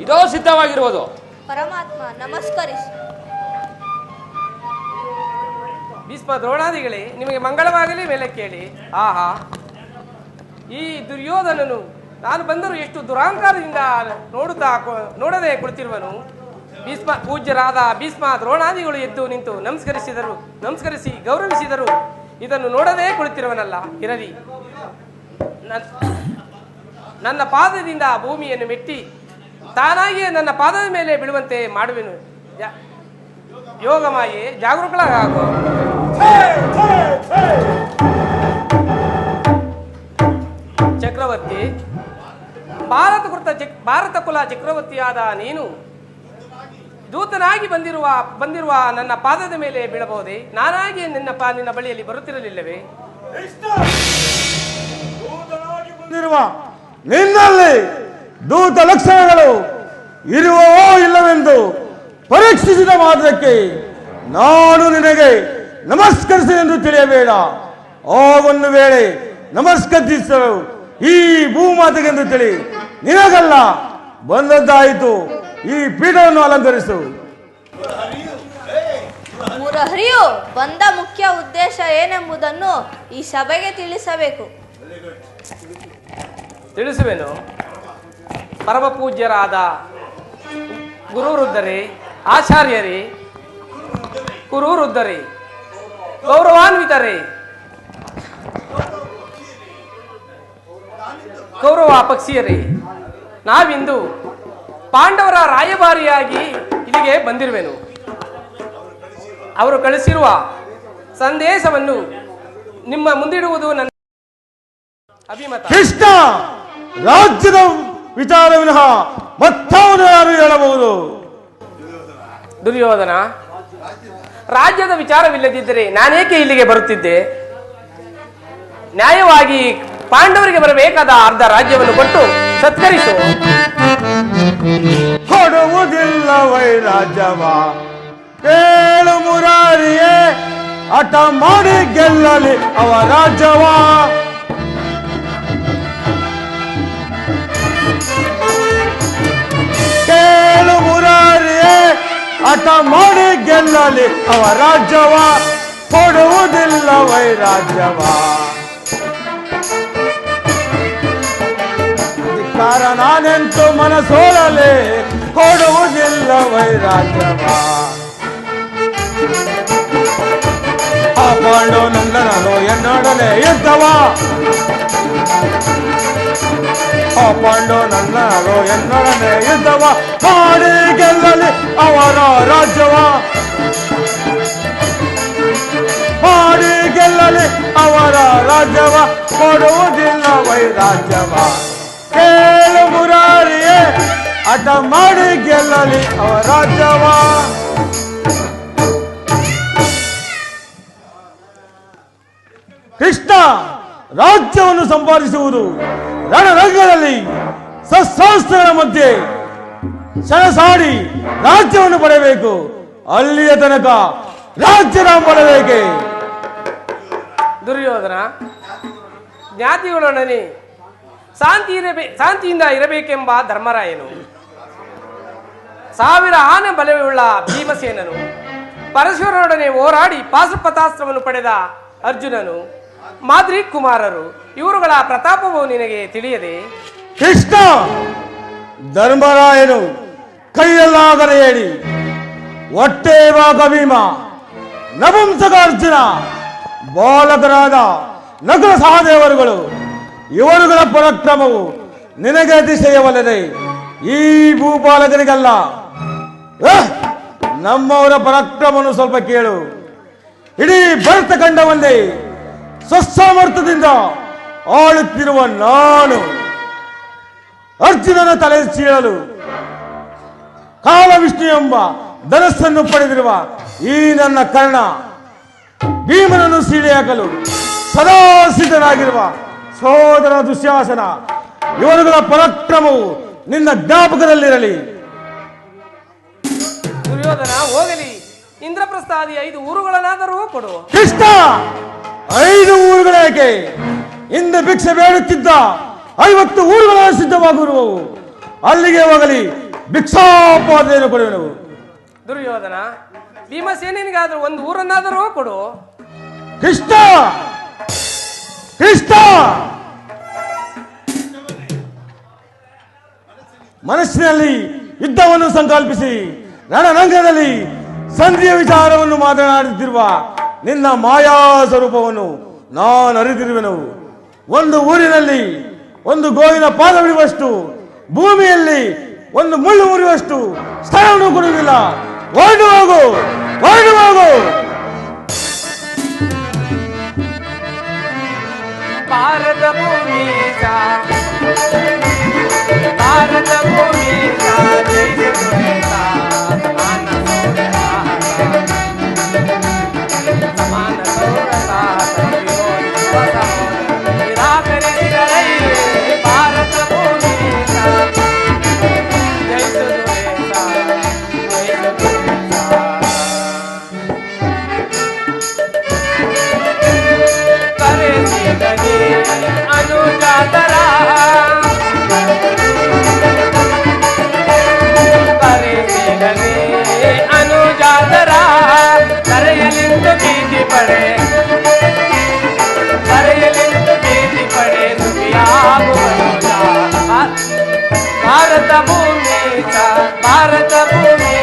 ಇದೋ ಸಿದ್ಧವಾಗಿರುವುದು. ಪರಮಾತ್ಮ ನಮಸ್ಕರಿಸಿ. ಭೀಷ್ಮ ದ್ರೋಣಾದಿಗಳೇ, ನಿಮಗೆ ಮಂಗಳವಾಗಲಿ ಮೇಲೆ ಕೇಳಿ. ಆಹಾ, ಈ ದುರ್ಯೋಧನನು ನಾನು ಬಂದರೂ ಎಷ್ಟು ದುರಾಂಕಾರದಿಂದ ನೋಡದೆ ಕುಳಿತಿರುವನು. ಪೂಜ್ಯರಾದ ಭೀಷ್ಮ ದ್ರೋಣಾದಿಗಳು ಎದ್ದು ನಿಂತು ನಮಸ್ಕರಿಸಿ ಗೌರವಿಸಿದರು. ಇದನ್ನು ನೋಡದೆ ಕುಳಿತಿರುವನಲ್ಲ, ಇರಲಿ. ನನ್ನ ಪಾದದಿಂದ ಭೂಮಿಯನ್ನು ಮೆಟ್ಟಿ ತಾನಾಗಿಯೇ ನನ್ನ ಪಾದದ ಮೇಲೆ ಬೀಳುವಂತೆ ಮಾಡುವೆನು. ಯೋಗಮಾಯೆ ಜಾಗರೂಕಳಾಗು. ಚಕ್ರವರ್ತಿ, ಭಾರತ ಕುಲ ಚಕ್ರವರ್ತಿಯಾದ ನೀನು ದೂತನಾಗಿ ಬಂದಿರುವ ನನ್ನ ಪಾದದ ಮೇಲೆ ಬೀಳಬಹುದೇ? ನಾನಾಗಿ ನಿನ್ನ ಬಳಿಯಲ್ಲಿ ಬರುತ್ತಿರಲಿಲ್ಲವೇ? ಬಂದಿರುವ ನಿನ್ನಲ್ಲಿ ದೂತ ಲಕ್ಷಣಗಳು ಇರುವವೋ ಇಲ್ಲವೆಂದು ಪರೀಕ್ಷಿಸಿದ ಮಾತ್ರಕ್ಕೆ ನಾನು ನಿನಗೆ ನಮಸ್ಕರಿಸಿ ಎಂದು ತಿಳಿಯಬೇಡ. ಆ ಒಂದು ವೇಳೆ ನಮಸ್ಕರಿಸಲು ಈ ಭೂಮಾತೆಗೆಂದು ತಿಳಿ, ನಿನಗಲ್ಲ ಬಂದದ್ದಾಯಿತು. ಈ ಪೀಠವನ್ನು ಅಲಂಕರಿಸು. ಮುರಹರಿಯು ಬಂದ ಮುಖ್ಯ ಉದ್ದೇಶ ಏನೆಂಬುದನ್ನು ಈ ಸಭೆಗೆ ತಿಳಿಸಬೇಕು. ತಿಳಿಸುವೆನು. ಪರಮ ಪೂಜ್ಯರಾದ ಗುರುವೃದ್ಧರೇ, ಆಚಾರ್ಯರೇ, ಗುರುವೃದ್ಧರೇ, ಗೌರವಾನ್ವಿತರೇ, ಗೌರವ ಪಕ್ಷಿಯರೇ, ನಾವಿಂದು ಪಾಂಡವರ ರಾಯಭಾರಿಯಾಗಿ ಇಲ್ಲಿಗೆ ಬಂದಿರುವೆನು. ಅವರು ಕಳಿಸಿರುವ ಸಂದೇಶವನ್ನು ನಿಮ್ಮ ಮುಂದಿಡುವುದು ನನ್ನ ಅಭಿಮತ. ಕೃಷ್ಣ, ರಾಜ್ಯದ ವಿಚಾರ ವಿನಃ ಮತ್ತವನು ಯಾರು ಹೇಳಬಹುದು? ದುರ್ಯೋಧನ, ರಾಜ್ಯದ ವಿಚಾರವಿಲ್ಲದಿದ್ದರೆ ನಾನೇಕೆ ಇಲ್ಲಿಗೆ ಬರುತ್ತಿದ್ದೆ? ನ್ಯಾಯವಾಗಿ ಪಾಂಡವರಿಗೆ ಬರಬೇಕಾದ ಅರ್ಧ ರಾಜ್ಯವನ್ನು ಕೊಟ್ಟು ಸತ್ಕರಿಸು. ಕೊಡುವುದಿಲ್ಲ ವೈರಾಜ್ಯವ ಕೇಳು ಮುರಾರಿಯೇ, ಹಠ ಮಾಡಿ ಗೆಲ್ಲಲಿ ಅವ ರಾಜ್ಯವ. ಕೇಳು ಮುರಾರಿಯೇ, ಹಠ ಮಾಡಿ ಗೆಲ್ಲಲಿ ಅವ ರಾಜ್ಯವ. ಕೊಡುವುದಿಲ್ಲ ವೈರಾಜ್ಯವ. ಧಿಕ್ಕಾರ ನಾನೆಂತು ಮನಸೋಳಲೆ, ಕೊಡುವುದಿಲ್ಲ ವೈರಾಗ್ಯವ. ಪಾಂಡು ನಂದನನು ಎನ್ನೊಡನೆ ಯುದ್ಧವ. ಪಾಂಡು ನಂದನನು ಎನ್ನೊಡನೆ ಯುದ್ಧವ. ಮಾಡಿ ಗೆಲ್ಲಲಿ ಅವರ ರಾಜ್ಯವ. ಮಾಡಿ ಗೆಲ್ಲಲಿ ಅವರ ರಾಜ್ಯವ. ಕೊಡುವುದಿಲ್ಲ ವೈರಾಜ್ಯವ. ಕೇಳು ಮುರಾರಿಯೇ, ಹಠ ಮಾಡಿ ಗೆಲ್ಲಲಿ ಅವರ ರಾಜ್ಯವ. ಕೃಷ್ಣ, ರಾಜ್ಯವನ್ನು ಸಂಪಾದಿಸುವುದು ರಣರಂಗದಲ್ಲಿ ಸಹಸ್ರಗಳ ಮಧ್ಯೆ ಸಣಸಾಡಿ ರಾಜ್ಯವನ್ನು ಪಡೆಯಬೇಕು. ಅಲ್ಲಿಯ ತನಕ ರಾಜ್ಯದ ಪಡೆಯಬೇಕೆ. ದುರ್ಯೋಧನ, ಜ್ಞಾತಿಗಳೊಡನೆ ಶಾಂತಿಯಿಂದ ಇರಬೇಕೆಂಬ ಧರ್ಮರಾಯನು, 1000 ಆನೆ ಬಲವುಳ್ಳ ಭೀಮಸೇನನು, ಪರಶುರನೊಡನೆ ಹೋರಾಡಿ ಪಾಶುಪತಾಸ್ತ್ರವನ್ನು ಪಡೆದ ಅರ್ಜುನನು, ಮಾದ್ರಿ ಕುಮಾರರು, ಇವರುಗಳ ಪ್ರತಾಪವು ನಿನಗೆ ತಿಳಿಯದೆ? ಕೃಷ್ಣ, ಧರ್ಮರಾಯನು ಕೈಯಲ್ಲಾಗದೆ ಹೇಳಿ ಹೊಟ್ಟೆವಾಗ ಭೀಮ, ನಪುಂಸಕಾರ್ಜುನ, ಬಾಲಕರಾದ ನಕುಲ ಸಹದೇವರುಗಳು, ಇವರುಗಳ ಪರಾಕ್ರಮವು ನಿನಗೆ ಅತಿಶಯವಲ್ಲದೆ ಈ ಭೂಪಾಲಕರಿಗಲ್ಲ. ನಮ್ಮವರ ಪರಾಕ್ರಮವನ್ನು ಸ್ವಲ್ಪ ಕೇಳು. ಇಡೀ ಭರತ ಖಂಡವನ್ನೇ ಸ್ವಸಾಮರ್ಥ್ಯದಿಂದ ಆಳುತ್ತಿರುವ ನಾನು ಅರ್ಜುನನ ತಲೆ ಚೀಳಲು ಕಾಲವಿಷ್ಣು ಎಂಬ ಧನಸ್ಸನ್ನು ಪಡೆದಿರುವ ಈ ನನ್ನ ಕರ್ಣ, ಭೀಮನನ್ನು ಸೀಳೆ ಹಾಕಲು ಸದಾ ಸಿದ್ಧನಾಗಿರುವ ಸೋದರ ದುಶ್ಯಾಸನ, ಇವರುಗಳ ಪರಾಕ್ರಮವು ನಿನ್ನ ಜ್ಞಾಪಕದಲ್ಲಿರಲಿ. ದುರ್ಯೋಧನ, ಹೋಗಲಿ. ಇಂದ್ರಪ್ರಸ್ಥಾದಿ 5 ಊರುಗಳನ್ನಾದರೂ ಕೊಡು. ಕೃಷ್ಣ, 5 ಊರುಗಳೇಕೆ? ಇಂದು ಭಿಕ್ಷೆ ಬೇಡುತ್ತಿದ್ದ 50 ಊರುಗಳ ಸಿದ್ಧವಾಗಿರುವವು. ಅಲ್ಲಿಗೆ ಹೋಗಲಿ, ಭಿಕ್ಷಾಪಾದನೆಯನ್ನು ಕೊಡುವೆನು. ದುರ್ಯೋಧನ, ಭೀಮಸೇನಿಗಾದ್ರೂ ಒಂದು ಊರನ್ನಾದರೂ ಕೊಡು. ಕೃಷ್ಣ ಕೃಷ್ಣ ಮನಸ್ಸಿನಲ್ಲಿ ಯುದ್ಧವನ್ನು ಸಂಕಲ್ಪಿಸಿ ರಣರಂಗದಲ್ಲಿ ಸಂಧಿಯ ವಿಚಾರವನ್ನು ಮಾತನಾಡುತ್ತಿರುವ ನಿನ್ನ ಮಾಯಾ ಸ್ವರೂಪವನ್ನು ನಾನು ಅರಿತಿರುವೆನು. ಒಂದು ಊರಿನಲ್ಲಿ ಒಂದು ಗೋವಿನ ಪಾದ ಬಿಡುವಷ್ಟು, ಭೂಮಿಯಲ್ಲಿ ಒಂದು ಮುಳ್ಳು ಮುರಿಯುವಷ್ಟು ಸ್ಥಳವನ್ನು ಕೊಡುವುದಿಲ್ಲ. ಹೊರಡು ಹೋಗು, ಹೊರಡು ಹೋಗು. ಭಾರತ ಭೂಮಿ ಭಾರತ ಭೂಮಿ ಭಾರತ ಭೂಮಿ ಅನುಜಾತರ ಅನುಜಾತರ ಕರೆಯಲಿಂದು ಕೀರ್ತಿ ಪಡೆ, ಕರೆಯಲಿಂದು ಕೀರ್ತಿ ಪಡೆ ಸುಖಿಯಾಗುವನುಜ. ಭಾರತ ಭೂಮಿ ಭಾರತ ಭೂಮಿ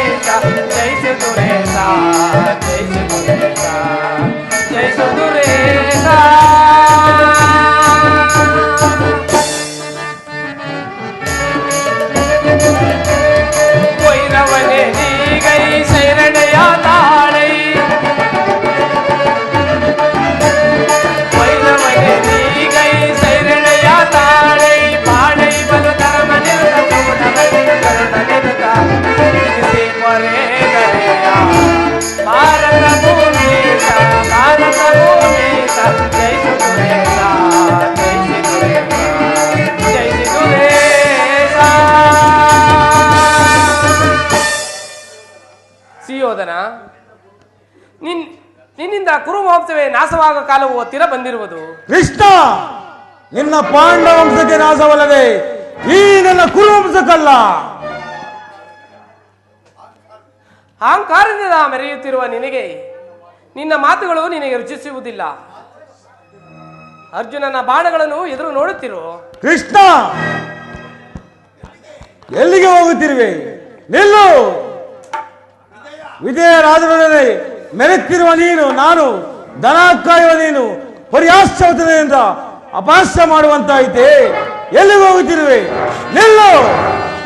ಜೈಸು ದುರೇಶ, ಜೈಸು ದುರೇಶ, ಜೈಸು ದುರೇಶ. கொய்ரவனே நீகை சைரணையா தாளை, கொய்ரவனே நீகை சைரணையா தாளை, பாடை பலு தரம நிறுத்த கருண நிறுத்த பரே கரையா. ಭಾರತ ಭೂಮಿ ಭಾರತ ಭೂಮಿ ಜೈ ಸುರೇಶ, ಜೈ ಸುರೇಶ, ಜೈ ಸುರೇಶ. ಸುಯೋಧನ, ನಿನ್ನಿಂದ ಕುರುವಂಶವೇ ನಾಶವಾಗುವ ಕಾಲವು ಹತ್ತಿರ ಬಂದಿರುವುದು. ಕೃಷ್ಣ, ನಿನ್ನ ಪಾಂಡವ ವಂಶಕ್ಕೆ ನಾಶವಲ್ಲದೆ ಈ ನನ್ನ ಕುರುವಂಶಕ್ಕಲ್ಲ. ಅಹಂಕಾರದಿಂದ ಮೆರೆಯುತ್ತಿರುವ ನಿನಗೆ ನಿನ್ನ ಮಾತುಗಳು ನಿನಗೆ ರುಚಿಸುವುದಿಲ್ಲ. ಅರ್ಜುನನ ಬಾಣಗಳನ್ನು ಎದುರು ನೋಡುತ್ತಿರು. ಕೃಷ್ಣ, ಎಲ್ಲಿಗೆ ಹೋಗುತ್ತಿರುವೆ? ನಿಲ್ಲು. ವಿಜಯರಾಜರೊಡನೆ ಮೆರೆತಿರುವ ನೀನು, ನಾನು ದನ ಕಾಯುವ ನೀನು ಪರಿಹಾಸ್ಯದಿಂದ ಅಪಹಾಸ್ಯ ಮಾಡುವಂತಾಯಿತೆ. ಎಲ್ಲಿಗೆ ಹೋಗುತ್ತಿರುವೆ? ನಿಲ್ಲು,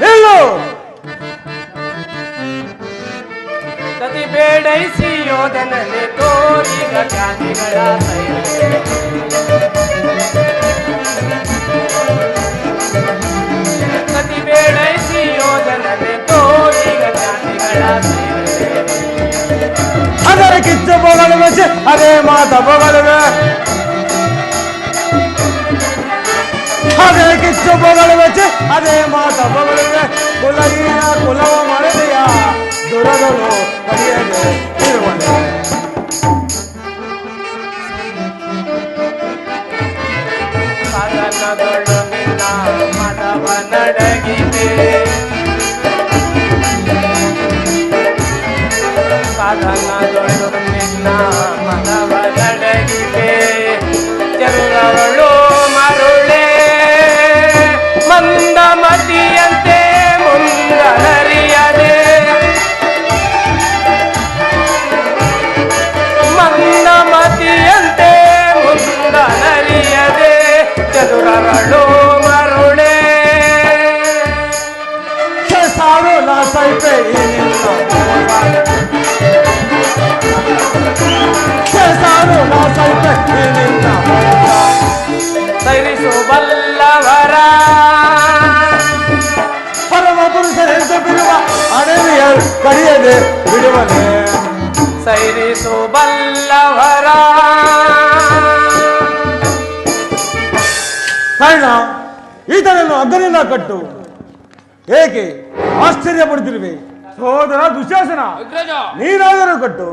ನಿಲ್ಲು. ಕತಿ ಬೇಡೈಸಿ ಯೋಧನನೆ ತೋರಿಗ ಜ್ಞಾನಿಗಳ ಕತಿ ಬೇಡೈಸಿ ಯೋಧನನೆ ತೋರಿಗ ಜ್ಞಾನಿಗಳ ಅದರ ಕಿಚ್ಚ ಬೊಗಳುವೆ, ಅದೇ ಮಾತ ಬೊಗಳುವೆ. ಅದೇ ಕಿಚ್ಚ ಬೊಗಳುವೆ, ಅದೇ ಮಾತ ಬೊಗಳುವೆ. ಕುಲಗಿನ ಕುಲವ ಮರೆದೆಯ ದುರಗಳು ಕಡಿಯದೆ ಇರುವನೆ. ಸದನದೊಳು ನಿನ್ನ ಮದವ ನಡಗಿದೆ, ಸದನದೊಳು ನಿನ್ನ ಮದವ ನಡಗಿದೆ. ಚರುರವಳು ಮರುಳೆ ಮಂದಮತಿಯಂತೆ ಮುಂದರಿಯದೆ, ಮಂದಮತಿಯಂತೆ ಮುಂದರಿಯದೆ. ಚದುರವಳು ಮರುಳೆ ಸಾರು ನಾ ಸೈಪೆ ಸಾರು ನಾ ಸೈಪೆ ಸೈರಿಸುವಲ್ಲವರ ಪರಮ ಪುರುಷರೆಂದು ಬಿಡುವ ಅಡವಿಯ ಕಡಿಯದೆ ಬಿಡುವನೆ. ಸೈರಿಸುವಲ್ಲವರ ಕಾರಣ ಈತನನ್ನು ಅಗ್ಗನಿಂದ ಕಟ್ಟು. ಏಕೆ ಆಶ್ಚರ್ಯ ಪಡುತ್ತಿರುವೆ? ಸೋದರ ದುಶ್ಯಾಸನ, ಅಗ್ರಜ, ನೀನಾದರೂ ಕಟ್ಟು.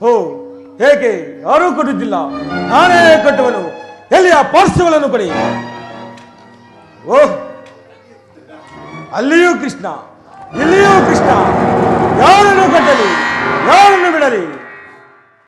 ಹೋ, ಏಕೆ ಯಾರೂ ಕಟ್ಟುತ್ತಿಲ್ಲ? ನಾನೇ ಕಟ್ಟುವನು. ಎಲ್ಲಿ ಆ ಪಾರ್ಶ್ವಗಳನ್ನು ಕೊಡಿ. ಓಹ್, ಅಲ್ಲಿಯೂ ಕೃಷ್ಣ, ಇಲ್ಲಿ